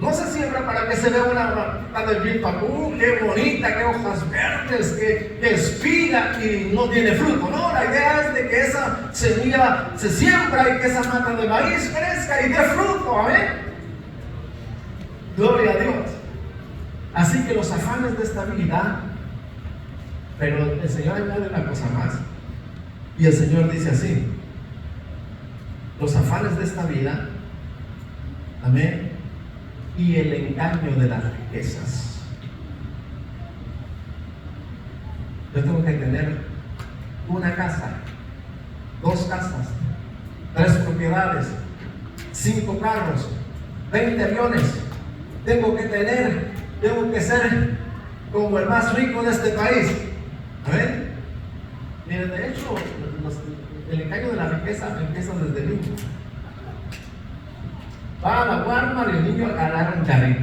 S1: No se siembra para que se vea una planta de milpa, qué bonita, qué hojas verdes, qué espiga y no tiene fruto. No, la idea es de que esa semilla se siembra y que esa mata de maíz crezca y dé fruto. Amén. Gloria a Dios. Así que los afanes de esta vida, pero el Señor añade una cosa más. Y el Señor dice así: los afanes de esta vida, amén, y el engaño de las riquezas. Yo tengo que tener una casa, 2 casas, 3 propiedades, 5 carros, 20 aviones. Tengo que ser como el más rico de este país. ¿Amén? Miren, de hecho, el engaño de la riqueza empieza desde el niño. Va a la Walmart y el niño agarra un carrito.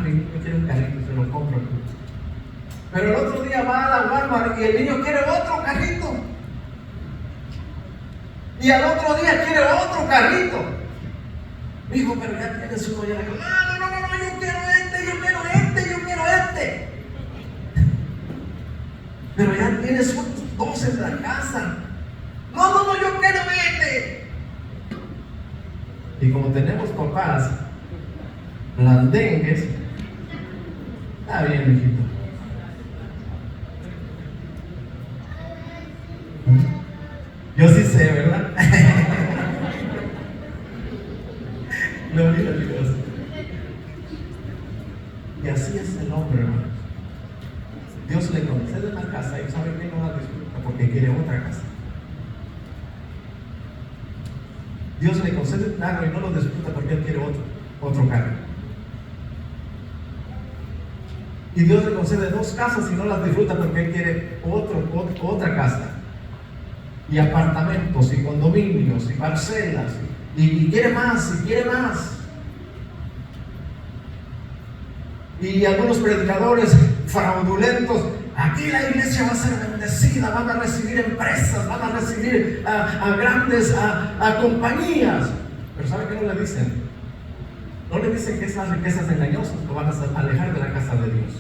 S1: Mi niño quiere un carrito, se lo compro. Pero el otro día va a la Walmart y el niño quiere otro carrito. Y al otro día quiere otro carrito. Dijo, pero ya tienes uno. Ya le digo, no, yo quiero este. Pero ya tienes 2 en la casa. No, yo quiero este. Y como tenemos papás blandengues, está bien, hijito. Yo sí sé, ¿verdad? Gloria a Dios. porque quiere otra casa. Dios le concede un carro y no lo disfruta porque Él quiere otro carro. Y Dios le concede 2 casas y no las disfruta porque Él quiere otra casa. Y apartamentos, y condominios, y parcelas, y quiere más, y quiere más. Y algunos predicadores fraudulentos: aquí la iglesia va a ser bendecida, van a recibir empresas, van a recibir a grandes compañías. Pero ¿sabe qué no le dicen? No le dicen que esas riquezas engañosas lo van a alejar de la casa de Dios.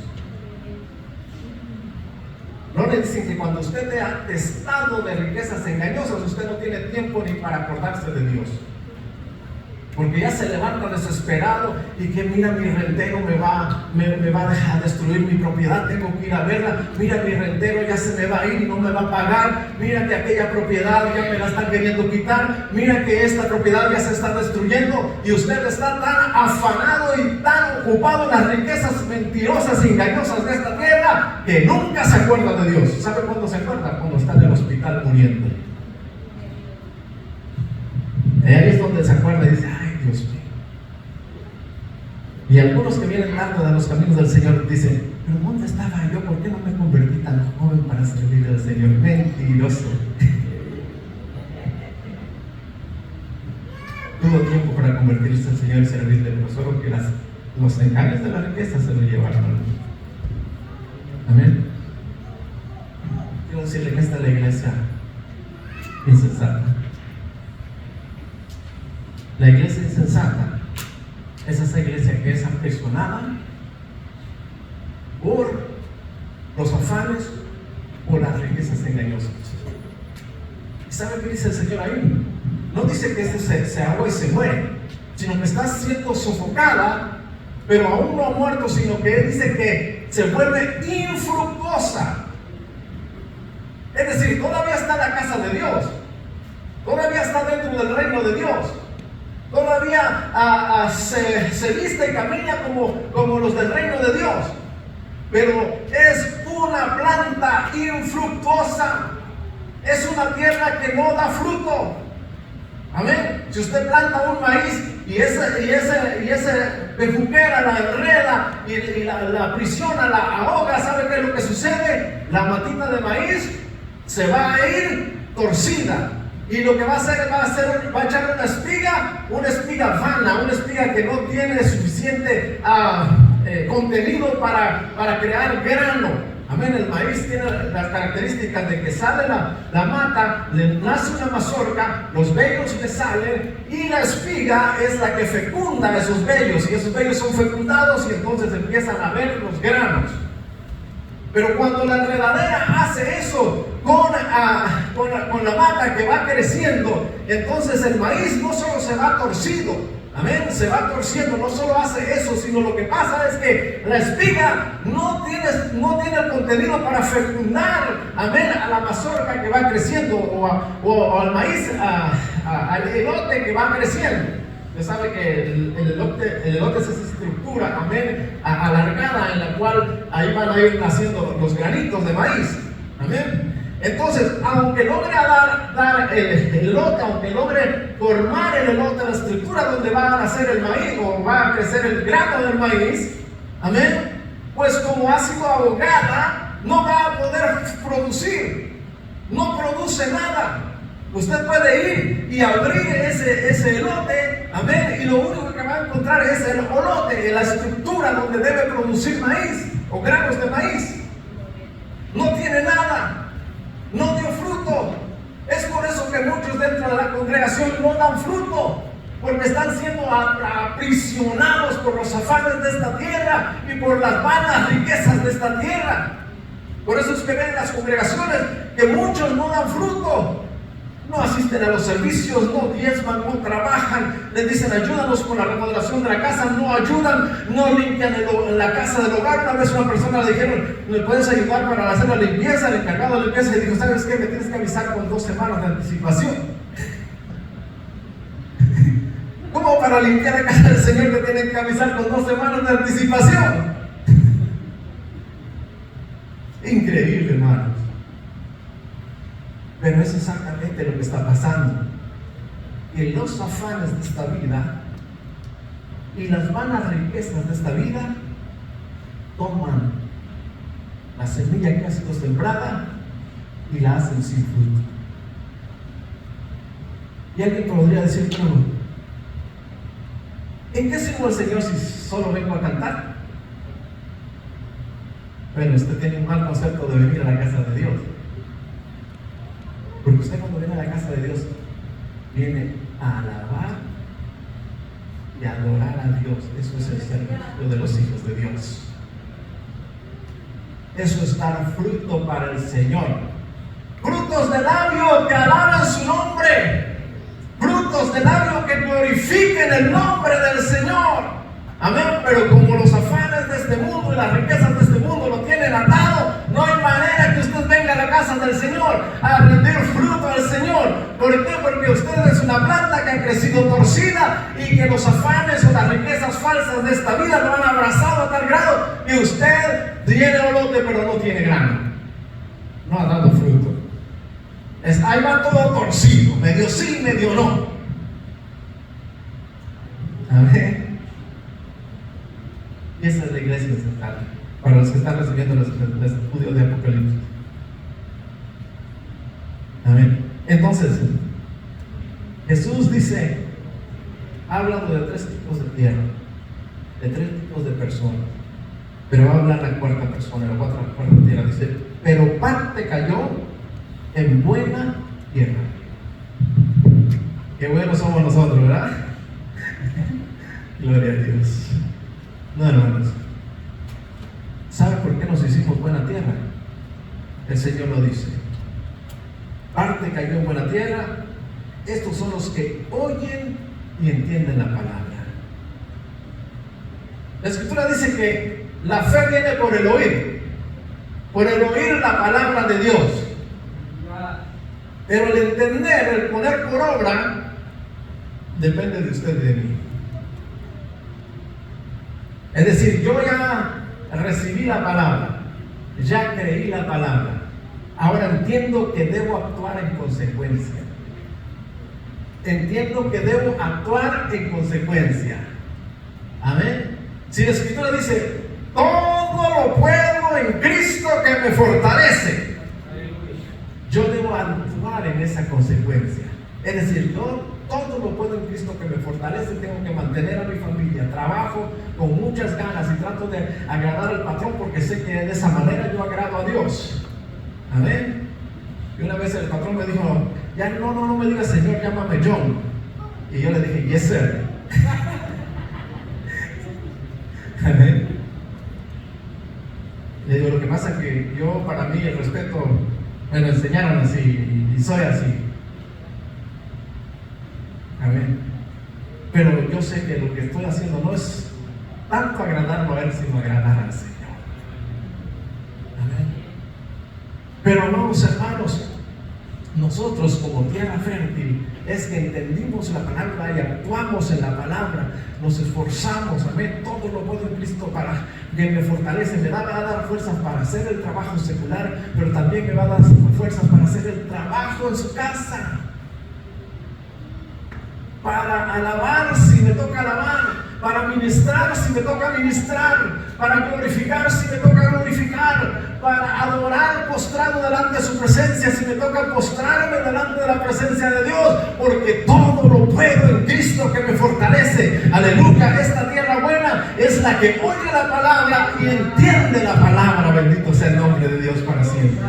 S1: No le dicen que cuando usted esté atestado de riquezas engañosas, usted no tiene tiempo ni para acordarse de Dios. Porque ya se levanta desesperado y que mira, mi rentero me va a dejar destruir mi propiedad, tengo que ir a verla. Mira, mi rentero ya se me va a ir y no me va a pagar. Mira que aquella propiedad ya me la están queriendo quitar. Mira que esta propiedad ya se está destruyendo. Y usted está tan afanado y tan ocupado en las riquezas mentirosas y engañosas de esta tierra que nunca se acuerda de Dios. ¿Sabe cuándo se acuerda? Cuando está en el hospital muriendo. Ahí es donde se acuerda y dice: ay, Dios mío. Y algunos que vienen tarde de los caminos del Señor dicen: pero ¿dónde estaba yo? ¿Por qué no me convertí tan joven para servir al Señor? Mentiroso. Tuvo tiempo para convertirse al Señor y servirle, pero solo que los engaños de la riqueza se lo llevaron al mundo. Amén. Quiero decirle que esta es la iglesia insensata. La iglesia insensata es esa iglesia que es aprisionada por los afanes o las riquezas engañosas. ¿Y sabe qué dice el Señor ahí? No dice que se ahoga y se muere, sino que está siendo sofocada, pero aún no ha muerto, sino que Él dice que se vuelve infructuosa. Es decir, todavía está en la casa de Dios, todavía está dentro del reino de Dios. Todavía se viste y camina como los del reino de Dios, pero es una planta infructuosa, es una tierra que no da fruto. Amén. Si usted planta un maíz y ese bejuquera la enreda y la aprisiona, la ahoga, ¿sabe qué es lo que sucede? La matita de maíz se va a ir torcida. Y lo que va a hacer, va a echar una espiga vana, una espiga que no tiene suficiente contenido para crear grano. Amén. El maíz tiene las características de que sale la mata, le nace una mazorca, los vellos le salen y la espiga es la que fecunda esos vellos, y esos vellos son fecundados y entonces empiezan a ver los granos. Pero cuando la enredadera hace eso con la mata que va creciendo, entonces el maíz no solo se va torcido, amén, se va torciendo, no solo hace eso, sino lo que pasa es que la espiga no tiene el contenido para fecundar, amén, a la mazorca que va creciendo o al maíz, al elote que va creciendo. Usted sabe que el elote es esa estructura, amén, alargada, en la cual ahí van a ir naciendo los granitos de maíz, amén. Entonces, aunque logre dar el elote, aunque logre formar el elote, la estructura donde va a nacer el maíz o va a crecer el grano del maíz, amén, pues como ha sido ahogada, no va a poder producir, no produce nada. Usted puede ir y abrir ese elote, amén, y lo único que va a encontrar es el elote, la estructura donde debe producir maíz o granos de maíz. No tiene nada, no dio fruto. Es por eso que muchos dentro de la congregación no dan fruto, porque están siendo aprisionados por los afanes de esta tierra y por las vanas riquezas de esta tierra. Por eso es que ven en las congregaciones que muchos no dan fruto. No asisten a los servicios, no diezman, no trabajan, les dicen ayúdanos con la remodelación de la casa, no ayudan, no limpian la casa del hogar. Una vez una persona le dijeron, ¿me puedes ayudar para hacer la limpieza? El encargado de limpieza le dijo, ¿sabes qué? Me tienes que avisar con 2 semanas de anticipación. ¿Cómo para limpiar la casa del Señor te tienen que avisar con 2 semanas de anticipación? Increíble, hermanos. Pero es exactamente lo que está pasando. Que los afanes de esta vida y las vanas riquezas de esta vida toman la semilla que ha sido sembrada y la hacen sin fruto. Y alguien podría decir, pero ¿en qué sirvo al Señor si solo vengo a cantar? Bueno, usted tiene un mal concepto de venir a la casa de Dios. Porque usted cuando viene a la casa de Dios, viene a alabar y a adorar a Dios. Eso es el servicio de los hijos de Dios. Eso es dar fruto para el Señor. Frutos de labio que alaben su nombre. Frutos de labio que glorifiquen el nombre del Señor. Amén. Pero como los afanes de este mundo y las riquezas de este mundo lo tienen atado, no hay manera que usted venga a la casa del Señor a rendir fruto al Señor. ¿Por qué? Porque usted es una planta que ha crecido torcida y que los afanes o las riquezas falsas de esta vida lo han abrazado a tal grado que usted tiene olote pero no tiene grano. No ha dado fruto. Ahí va todo torcido, medio sí, medio no. Amén. Y esa es la iglesia central para los que están recibiendo el estudio de Apocalipsis. Amén. Entonces, Jesús dice, ha hablado de 3 tipos de tierra, de 3 tipos de personas, pero va a hablar la cuarta persona, la cuarta tierra. Dice, pero parte cayó en buena tierra. Qué buenos somos nosotros, ¿verdad? Gloria a Dios. No, hermanos. ¿Sabe por qué nos hicimos buena tierra? El Señor lo dice. Parte cayó en buena tierra. Estos son los que oyen y entienden la palabra. La Escritura dice que la fe viene por el oír la palabra de Dios. Pero el entender, el poner por obra, depende de usted y de mí. Es decir, yo ya recibí la palabra, ya creí la palabra, ahora entiendo que debo actuar en consecuencia. Entiendo que debo actuar en consecuencia. Amén. Si la Escritura dice, todo lo puedo en Cristo que me fortalece, yo debo actuar en esa consecuencia. Es decir, yo todo lo puedo en Cristo que me fortalece. Tengo que mantener a mi familia, trabajo con muchas ganas y trato de agradar al patrón porque sé que de esa manera yo agrado a Dios. Amén. Y una vez el patrón me dijo, ya no me digas Señor, llámame John. Y yo le dije, yes sir. Amén. Le digo, lo que pasa es que yo, para mí, el respeto me lo enseñaron así y soy así. Amén. Pero yo sé que lo que estoy haciendo no es tanto agradarlo a Él, sino agradar al Señor. Amén. Pero amados hermanos, nosotros como tierra fértil es que entendimos la palabra y actuamos en la palabra, nos esforzamos, amén, todo lo puedo en Cristo para que me fortalece, me va a dar fuerzas para hacer el trabajo secular, pero también me va a dar fuerzas para hacer el trabajo en su casa, para alabar si me toca alabar, para ministrar si me toca ministrar, para glorificar si me toca glorificar, para adorar postrado delante de su presencia si me toca postrarme delante de la presencia de Dios, porque todo lo puedo en Cristo que me fortalece. Aleluya. Esta tierra buena es la que oye la palabra y entiende la palabra. Bendito sea el nombre de Dios para siempre.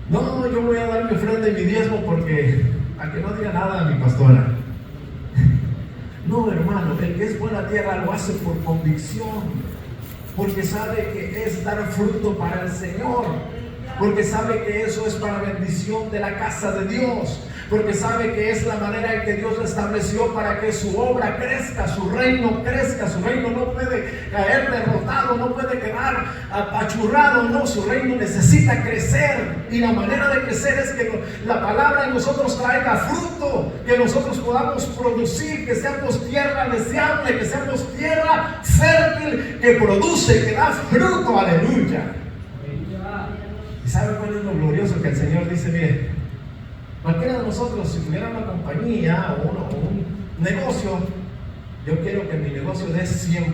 S1: No, yo voy a dar mi ofrenda y mi diezmo porque a que no diga nada a mi pastora. No, hermano, el que es buena tierra lo hace por convicción, porque sabe que es dar fruto para el Señor, porque sabe que eso es para bendición de la casa de Dios, porque sabe que es la manera en que Dios lo estableció para que su obra crezca, su reino no puede caer derrotado, no puede quedar apachurrado, no, su reino necesita crecer, y la manera de crecer es que la palabra en nosotros traiga fruto, que nosotros podamos producir, que seamos tierra deseable, que seamos tierra fértil, que produce, que da fruto. Aleluya. ¿Sabe cuál es lo glorioso? Que el Señor dice, mire, cualquiera de nosotros, si tuviera una compañía o un negocio, yo quiero que mi negocio dé 100%.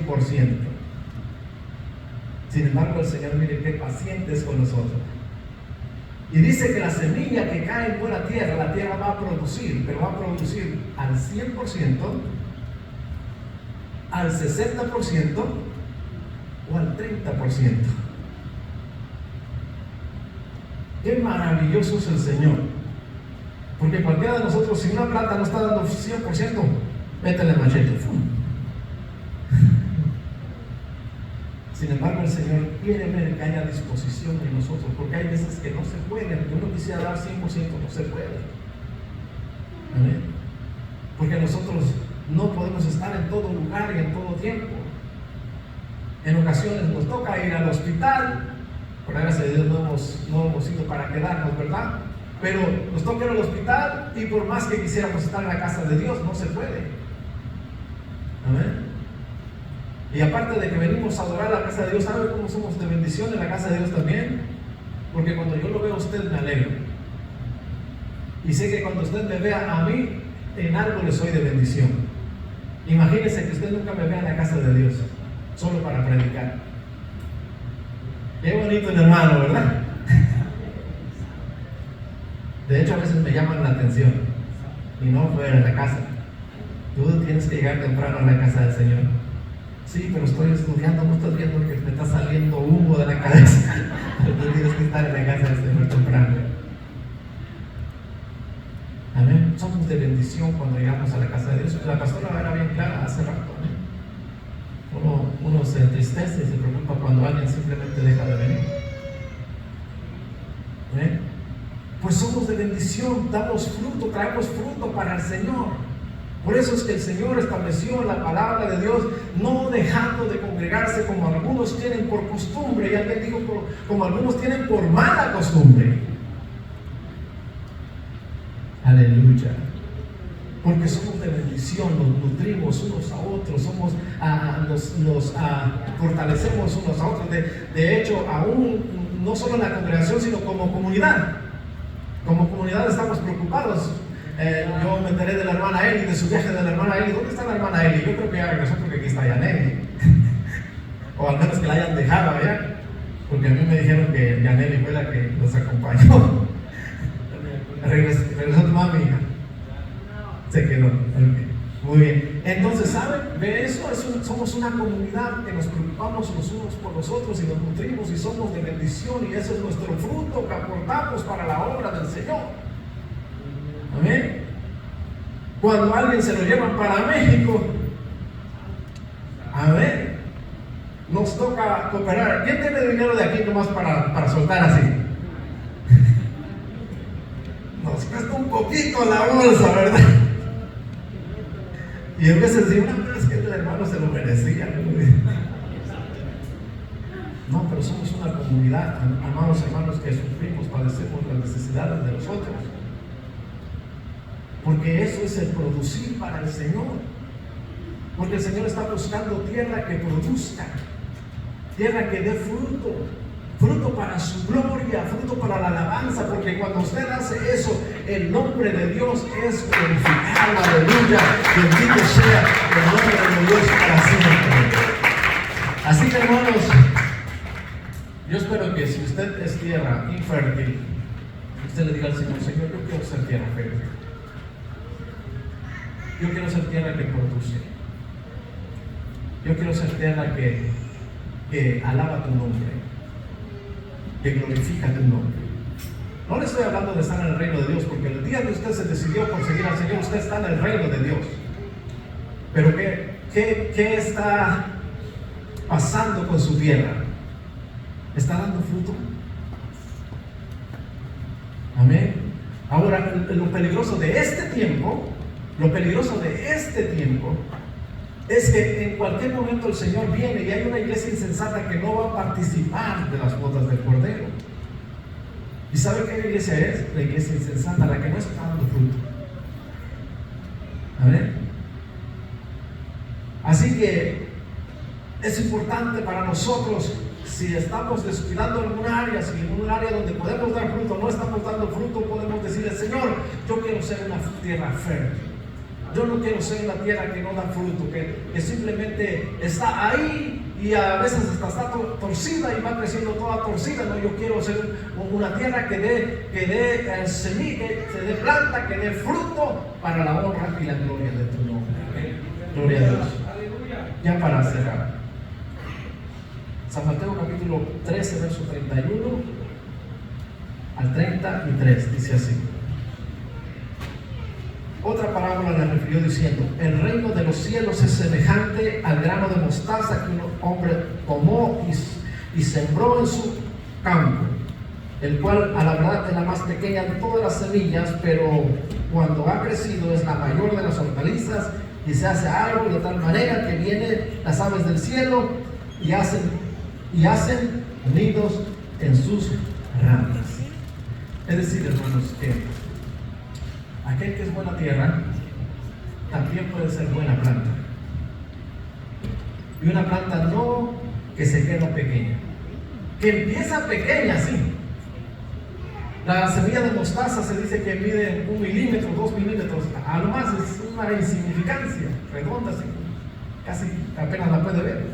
S1: Sin embargo, el Señor, mire qué paciente es con nosotros. Y dice que la semilla que cae en buena tierra, la tierra va a producir, pero va a producir al 100%, al 60% o al 30%. Qué maravilloso es el Señor. Porque cualquiera de nosotros, si una planta no está dando 100%, métele machete. Sin embargo, el Señor quiere ver que haya disposición en nosotros, porque hay veces que no se puede, que uno quisiera dar 100%, no se puede. ¿Amén? Porque nosotros no podemos estar en todo lugar y en todo tiempo. En ocasiones nos toca ir al hospital, por gracia de Dios no hemos ido para quedarnos, ¿verdad? Pero nos toca ir al hospital y por más que quisiéramos estar en la casa de Dios, no se puede. Amén. Y aparte de que venimos a adorar la casa de Dios, ¿sabe cómo somos de bendición en la casa de Dios también? Porque cuando yo lo veo a usted me alegro. Y sé que cuando usted me vea a mí, en algo le soy de bendición. Imagínese que usted nunca me vea en la casa de Dios, solo para predicar. Qué bonito el hermano, ¿verdad? De hecho, a veces me llaman la atención. Y no fuera en la casa. Tú tienes que llegar temprano a la casa del Señor. Sí, pero estoy estudiando, no estás viendo que me está saliendo humo de la cabeza. Tú tienes que estar en la casa del Señor temprano. Amén. Somos de bendición cuando llegamos a la casa de Dios. La pastora era bien clara hace rato. Uno se entristece y se preocupa cuando alguien simplemente deja de venir. ¿Amén? Pues somos de bendición, damos fruto, traemos fruto para el Señor. Por eso es que el Señor estableció la palabra de Dios, no dejando de congregarse como algunos tienen por costumbre, y alguien dijo como algunos tienen por mala costumbre. Aleluya. Porque somos de bendición, nos nutrimos unos a otros, nos fortalecemos unos a otros. De hecho, aún no solo en la congregación, sino como comunidad. Como comunidad estamos preocupados. Yo me enteré de la hermana Eli, de su viaje de la hermana Eli. ¿Dónde está la hermana Eli? Yo creo que ya regresó porque aquí está Yaneli. O al menos que la hayan dejado allá. Porque a mí me dijeron que Yaneli fue la que los acompañó. Regresó tu mami, hija. Se quedó. Okay. Muy bien. Entonces, ¿saben? De eso somos una comunidad que nos preocupamos los unos por los otros y nos nutrimos y somos de bendición, y ese es nuestro fruto que aportamos para la obra del Señor. Amén. Cuando alguien se lo llevan para México, amén, nos toca cooperar. ¿Quién tiene dinero de aquí nomás para soltar así? Nos cuesta un poquito la bolsa, ¿verdad? Y a veces digo, no, es que el hermano se lo merecía. No, pero somos una comunidad, amados hermanos, que sufrimos, padecemos las necesidades de los otros. Porque eso es el producir para el Señor. Porque el Señor está buscando tierra que produzca, tierra que dé fruto, fruto para su gloria, fruto para la alabanza. Porque cuando usted hace eso, el nombre de Dios es glorificado. Aleluya, bendito sea el nombre de Dios para siempre. Así que, hermanos, yo espero que si usted es tierra infértil, usted le diga al Señor: Señor, yo quiero ser tierra fértil. Yo quiero ser tierra que produce. Yo quiero ser tierra que alaba tu nombre, que glorifica tu nombre. No le estoy hablando de estar en el reino de Dios, porque el día que usted se decidió por seguir al Señor, usted está en el reino de Dios. Pero ¿qué está pasando con su tierra? ¿Está dando fruto? Amén. Ahora, lo peligroso de este tiempo, es que en cualquier momento el Señor viene y hay una iglesia insensata que no va a participar de las bodas del Cordero. ¿Y sabe qué iglesia es? La iglesia insensata, la que no está dando fruto. ¿Amén? Así que es importante para nosotros si estamos descuidando algún área, si en un área donde podemos dar fruto no estamos dando fruto, podemos decirle: Señor, yo quiero ser una tierra fértil. Yo no quiero ser una tierra que no da fruto, que simplemente está ahí y a veces hasta está torcida y va creciendo toda torcida. No, yo quiero ser una tierra que dé semilla, que dé planta, que dé fruto para la honra y la gloria de tu nombre. Gloria a Dios. Ya para cerrar, San Mateo capítulo 13, verso 31 al 33, dice así: otra parábola le refirió diciendo: el reino de los cielos es semejante al grano de mostaza que un hombre tomó y sembró en su campo, el cual a la verdad es la más pequeña de todas las semillas, pero cuando ha crecido es la mayor de las hortalizas y se hace árbol de tal manera que vienen las aves del cielo y hacen nidos en sus ramas. Es decir, hermanos, que aquel que es buena tierra también puede ser buena planta. Y una planta no que se queda pequeña, que empieza pequeña, sí. La semilla de mostaza se dice que mide 1 milímetro, 2 milímetros, a lo más es una insignificancia, redonda, así, casi apenas la puede ver.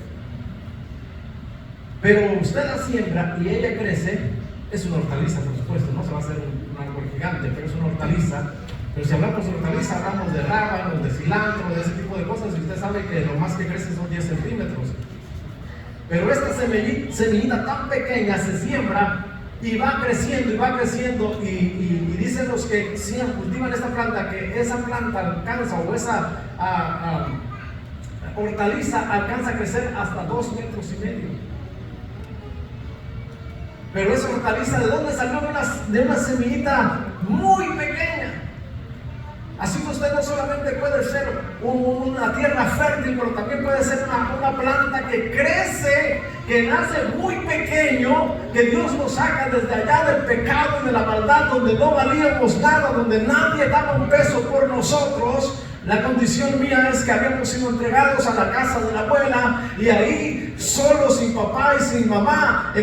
S1: Pero usted la siembra y ella crece. Es una hortaliza, por supuesto, no se va a hacer un árbol gigante, pero es una hortaliza. Pero si hablamos de hortaliza, hablamos de rábanos, de cilantro, de ese tipo de cosas, y usted sabe que lo más que crece son 10 centímetros. Pero esta semillita tan pequeña se siembra y va creciendo, y dicen los que cultivan esta planta que esa planta alcanza, o esa hortaliza alcanza a crecer hasta 2,5 metros. Pero esa hortaliza, ¿de dónde salió? De una semillita muy pequeña. Así que usted no solamente puede ser una tierra fértil, pero también puede ser una planta que crece, que nace muy pequeño, que Dios nos saca desde allá del pecado y de la maldad, donde no valíamos nada, donde nadie daba un peso por nosotros. La condición mía es que habíamos sido entregados a la casa de la abuela, y ahí, solos, sin papá y sin mamá,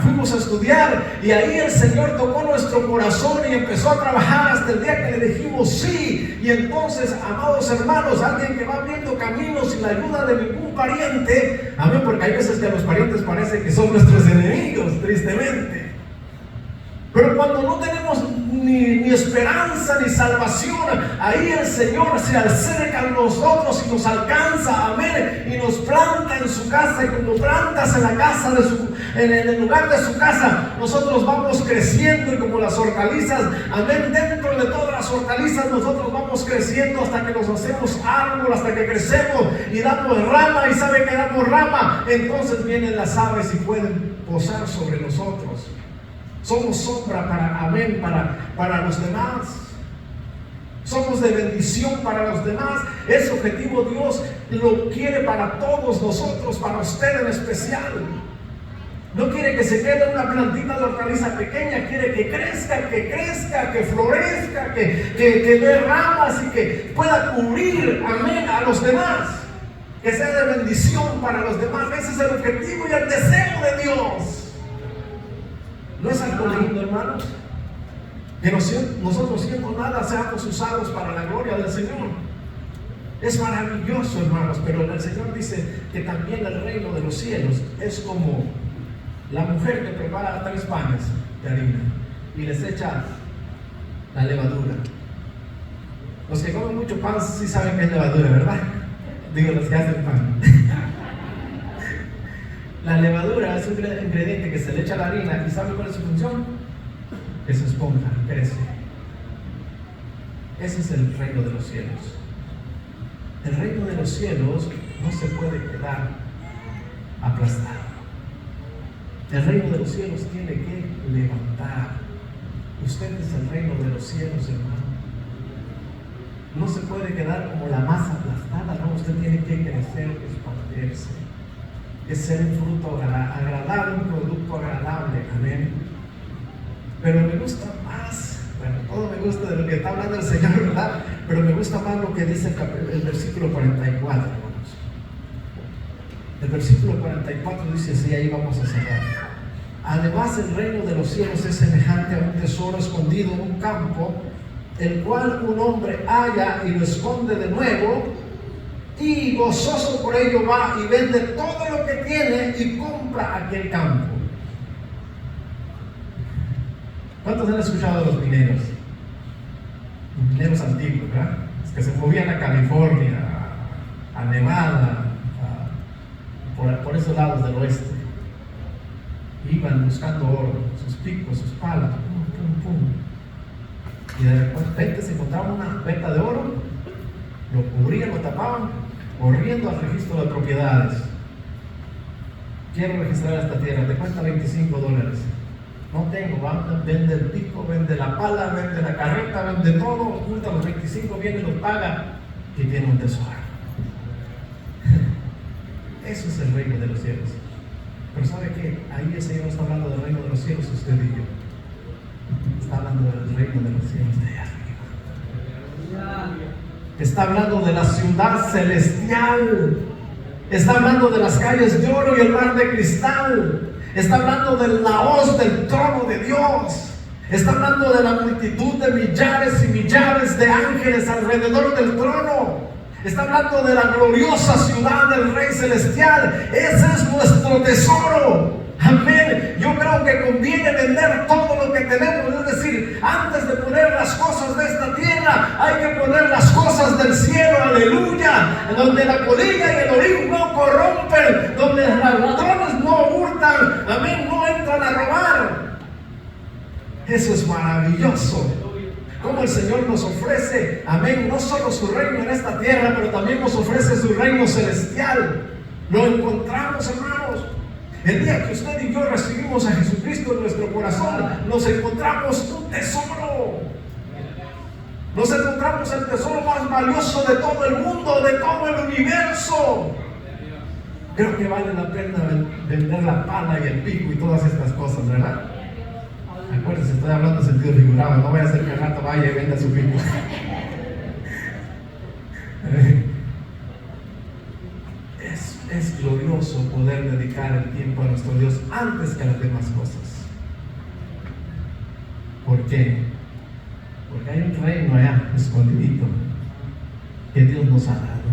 S1: fuimos a estudiar, y ahí el Señor tocó nuestro corazón y empezó a trabajar hasta el día que le dijimos sí. Y entonces, amados hermanos, alguien que va abriendo caminos sin la ayuda de ningún pariente, amén, porque hay veces que los parientes parece que son nuestros enemigos, tristemente. Pero cuando no tenemos ni esperanza ni salvación, ahí el Señor se acerca a nosotros y nos alcanza, amén, y nos planta en su casa. Y cuando plantas en la casa en el lugar de su casa, nosotros vamos creciendo, y como las hortalizas, amén, dentro de todas las hortalizas nosotros vamos creciendo hasta que nos hacemos árbol, hasta que crecemos y damos rama. Y sabe que damos rama, entonces vienen las aves y pueden posar sobre nosotros. Somos sombra para los demás. Somos de bendición para los demás. Ese objetivo Dios lo quiere para todos nosotros, para usted en especial. No quiere que se quede una plantita de hortaliza pequeña, quiere que crezca, que florezca, que dé ramas y que pueda cubrir, amén, a los demás. Que sea de bendición para los demás. Ese es el objetivo y el deseo de Dios. ¿No es algo lindo, hermanos? Que nosotros, siendo nada, seamos usados para la gloria del Señor. Es maravilloso, hermanos. Pero el Señor dice que también el reino de los cielos es como la mujer que prepara 3 panes de harina y les echa la levadura. Los que comen mucho pan sí saben que es levadura, ¿verdad? Digo, los que hacen pan. La levadura es un ingrediente que se le echa a la harina, y ¿sabe cuál es su función? Que se esponja, crece. Ese es el reino de los cielos. El reino de los cielos no se puede quedar aplastado. El reino de los cielos tiene que levantar. Usted es el reino de los cielos, hermano. No se puede quedar como la masa aplastada, no, usted tiene que crecer, expandirse. Es ser un fruto agradable, un producto agradable, amén. Pero me gusta más, bueno, todo me gusta de lo que está hablando el Señor, ¿verdad? Pero me gusta más lo que dice el versículo 44, hermanos. El versículo 44 dice así, ahí vamos a cerrar. Además, el reino de los cielos es semejante a un tesoro escondido en un campo, el cual un hombre halla y lo esconde de nuevo, y gozoso por ello va y vende todo lo que tiene y compra aquel campo. ¿Cuántos han escuchado de los mineros? Los mineros antiguos, ¿verdad? Los que se movían a California, a Nevada, por esos lados del oeste. Iban buscando oro, sus picos, sus palas, pum, pum, pum. Y de repente se encontraba una veta de oro, lo cubrían, lo tapaban, corriendo al registro de propiedades. Quiero registrar esta tierra, te cuesta $25. No tengo, vende el pico, vende la pala, vende la carreta, vende todo, junta los 25, viene y lo paga y tiene un tesoro. Eso es el reino de los cielos. Pero ¿sabe qué? Ahí el Señor está hablando del reino de los cielos, usted y yo. Está hablando del reino de los cielos de arriba. Está hablando de la ciudad celestial. Está hablando de las calles de oro y el mar de cristal. Está hablando del naos del trono de Dios. Está hablando de la multitud de millares y millares de ángeles alrededor del trono. Está hablando de la gloriosa ciudad del Rey Celestial. Ese es nuestro tesoro. Amén. Yo creo que conviene vender todo lo que tenemos. Es decir, antes de poner las cosas de esta tierra, hay que poner las cosas del cielo. Aleluya. Donde la polilla y el orín no corrompen, donde los ladrones no hurtan, amén, no entran a robar. Eso es maravilloso. Como el Señor nos ofrece, amén, no solo su reino en esta tierra, pero también nos ofrece su reino celestial. Lo encontramos, hermanos. El día que usted y yo recibimos a Jesucristo en nuestro corazón, nos encontramos un tesoro. Nos encontramos el tesoro más valioso de todo el mundo, de todo el universo. Creo que vale la pena vender la pala y el pico y todas estas cosas, ¿verdad? Acuérdense, estoy hablando en sentido figurado. No voy a hacer que el rato vaya y venda su pico. Es glorioso poder dedicar el tiempo a nuestro Dios antes que a las demás cosas. ¿Por qué? Porque hay un reino allá escondidito que Dios nos ha dado.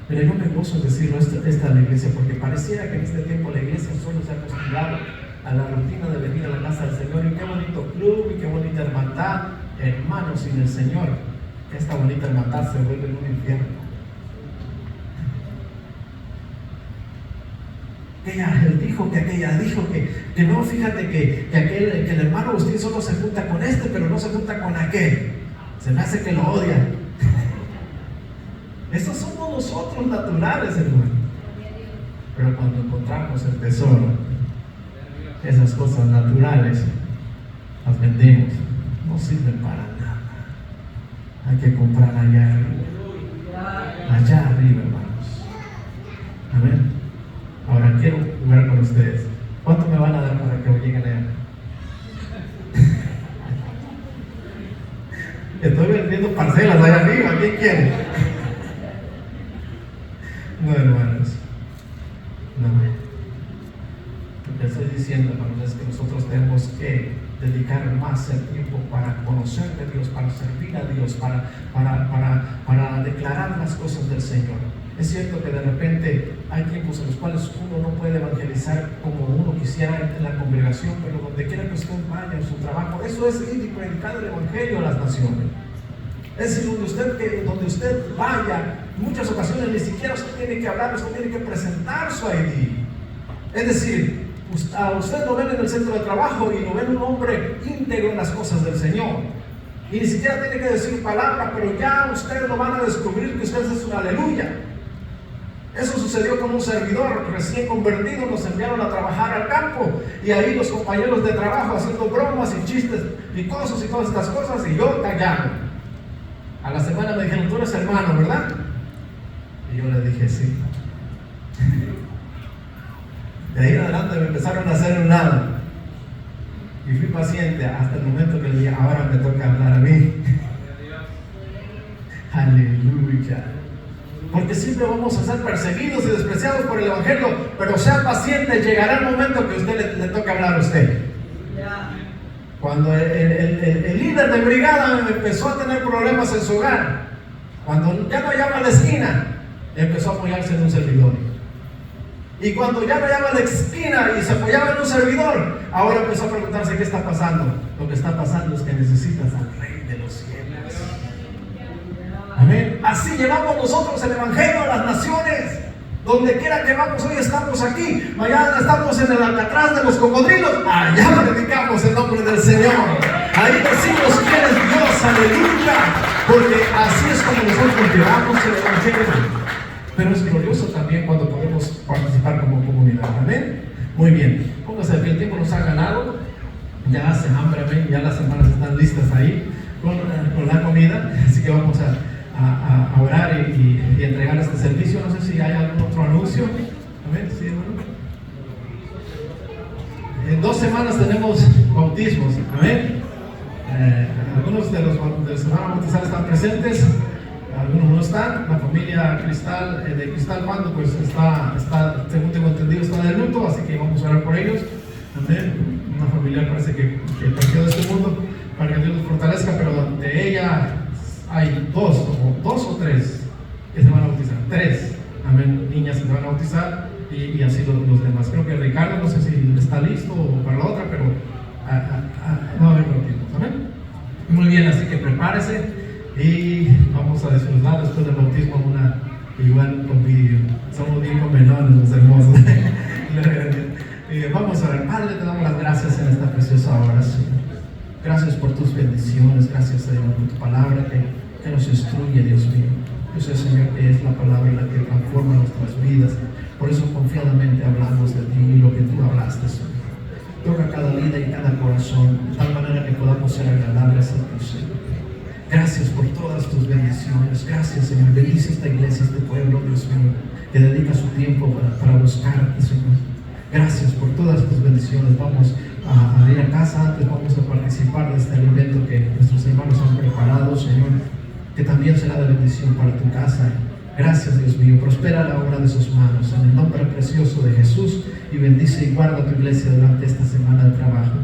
S1: Pero yo me gozo en decirlo esta a la iglesia, porque pareciera que en este tiempo la iglesia solo se ha acostumbrado a la rutina de venir a la casa del Señor, y qué bonito club y qué bonita hermandad. Hermanos, sin el Señor, esta bonita hermandad se vuelve en un infierno. Él dijo que aquella dijo que no, fíjate que el hermano Agustín solo se junta con este, pero no se junta con aquel. Se me hace que lo odia. Esos somos nosotros naturales, hermano. Pero cuando encontramos el tesoro, esas cosas naturales las vendemos, no sirven para nada. Hay que comprar allá arriba, hermanos. Amén. Ahora quiero jugar con ustedes. ¿Cuánto me van a dar para que lleguen allá? Estoy vendiendo parcelas allá arriba. ¿Quién quiere? No, hermanos. No. Lo que estoy diciendo, hermanos, es que nosotros tenemos que dedicar más el tiempo para conocer de Dios, para servir a Dios, para declarar las cosas del Señor. Es cierto que de repente hay tiempos en los cuales uno no puede evangelizar como uno quisiera en la congregación, pero donde quiera que usted vaya en su trabajo, eso es ir y predicar el evangelio a las naciones. Es decir, donde usted vaya, en muchas ocasiones ni siquiera usted tiene que hablar, usted tiene que presentar su ID. Es decir, a usted lo ven en el centro de trabajo y lo ven un hombre íntegro en las cosas del Señor. Y ni siquiera tiene que decir palabra, pero ya ustedes lo van a descubrir que usted es un aleluya. Eso sucedió con un servidor recién convertido. Nos enviaron a trabajar al campo y ahí los compañeros de trabajo haciendo bromas y chistes picosos y todas estas cosas, y yo callado. A la semana me dijeron: tú eres hermano, ¿verdad? Y yo le dije: sí. De ahí en adelante me empezaron a hacer un lado y fui paciente hasta el momento que le dije: ahora me toca hablar a mí. Aleluya. porque siempre vamos a ser perseguidos y despreciados por el Evangelio, pero sea paciente, llegará el momento que usted le toque hablar a usted. Cuando el líder de brigada empezó a tener problemas en su hogar, cuando ya no hallaba la esquina, empezó a apoyarse en un servidor. Y cuando ya no hallaba la esquina y se apoyaba en un servidor, ahora empezó a preguntarse qué está pasando. Lo que está pasando es que necesitas al Rey de los cielos. Amén. Así llevamos nosotros el Evangelio a las naciones. Donde quiera que vamos, hoy estamos aquí, mañana estamos en el Alcatraz de los cocodrilos, allá predicamos el nombre del Señor. Ahí decimos quién es Dios, aleluya, porque así es como nosotros llevamos el Evangelio. Pero es glorioso también cuando podemos participar como comunidad. Amén. Muy bien, póngase que el tiempo nos ha ganado, ya hace hambre, amén, ya las hermanas están listas ahí con la comida, así que vamos a orar y entregar este servicio. No sé si hay algún otro anuncio. Amén. Sí, hermano. En 2 semanas tenemos bautismos. Amén. Algunos de los que se van a bautizar están presentes, algunos no están. La familia Cristal, de Cristal Mando, pues está, según tengo entendido, está de luto, así que vamos a orar por ellos. Amén. Una familiar parece que partió de este mundo, para que Dios los fortalezca, pero de ella hay dos o tres que se van a bautizar. 3, amén, niñas que se van a bautizar, y así los demás. Creo que Ricardo, no sé si está listo para la otra, pero no va a haber bautismos. Amén. Muy bien, así que prepárese y vamos a disfrutar después del bautismo igual con vídeo. Somos bien convenones, los hermosos. Vamos a ver. Padre, te damos las gracias en esta preciosa hora, Señor. Gracias por tus bendiciones, gracias, Señor, por tu palabra que nos instruye, Dios mío. Yo sé, Señor, que es la palabra la que transforma nuestras vidas. Por eso confiadamente hablamos de ti y lo que tú hablaste, Señor. Toca cada vida y cada corazón, de tal manera que podamos ser agradables a ti, Señor. Gracias por todas tus bendiciones. Gracias, Señor. Bendice esta iglesia, este pueblo, Dios mío, que dedica su tiempo para buscarte, Señor. Gracias por todas tus bendiciones. Vamos a ir a casa, antes vamos a participar de este alimento que nuestros hermanos han preparado, Señor, que también será de bendición para tu casa. Gracias, Dios mío. Prospera la obra de sus manos en el nombre precioso de Jesús, y bendice y guarda tu iglesia durante esta semana de trabajo.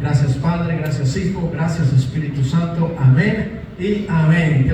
S1: Gracias, Padre. Gracias, Hijo. Gracias, Espíritu Santo. Amén y amén.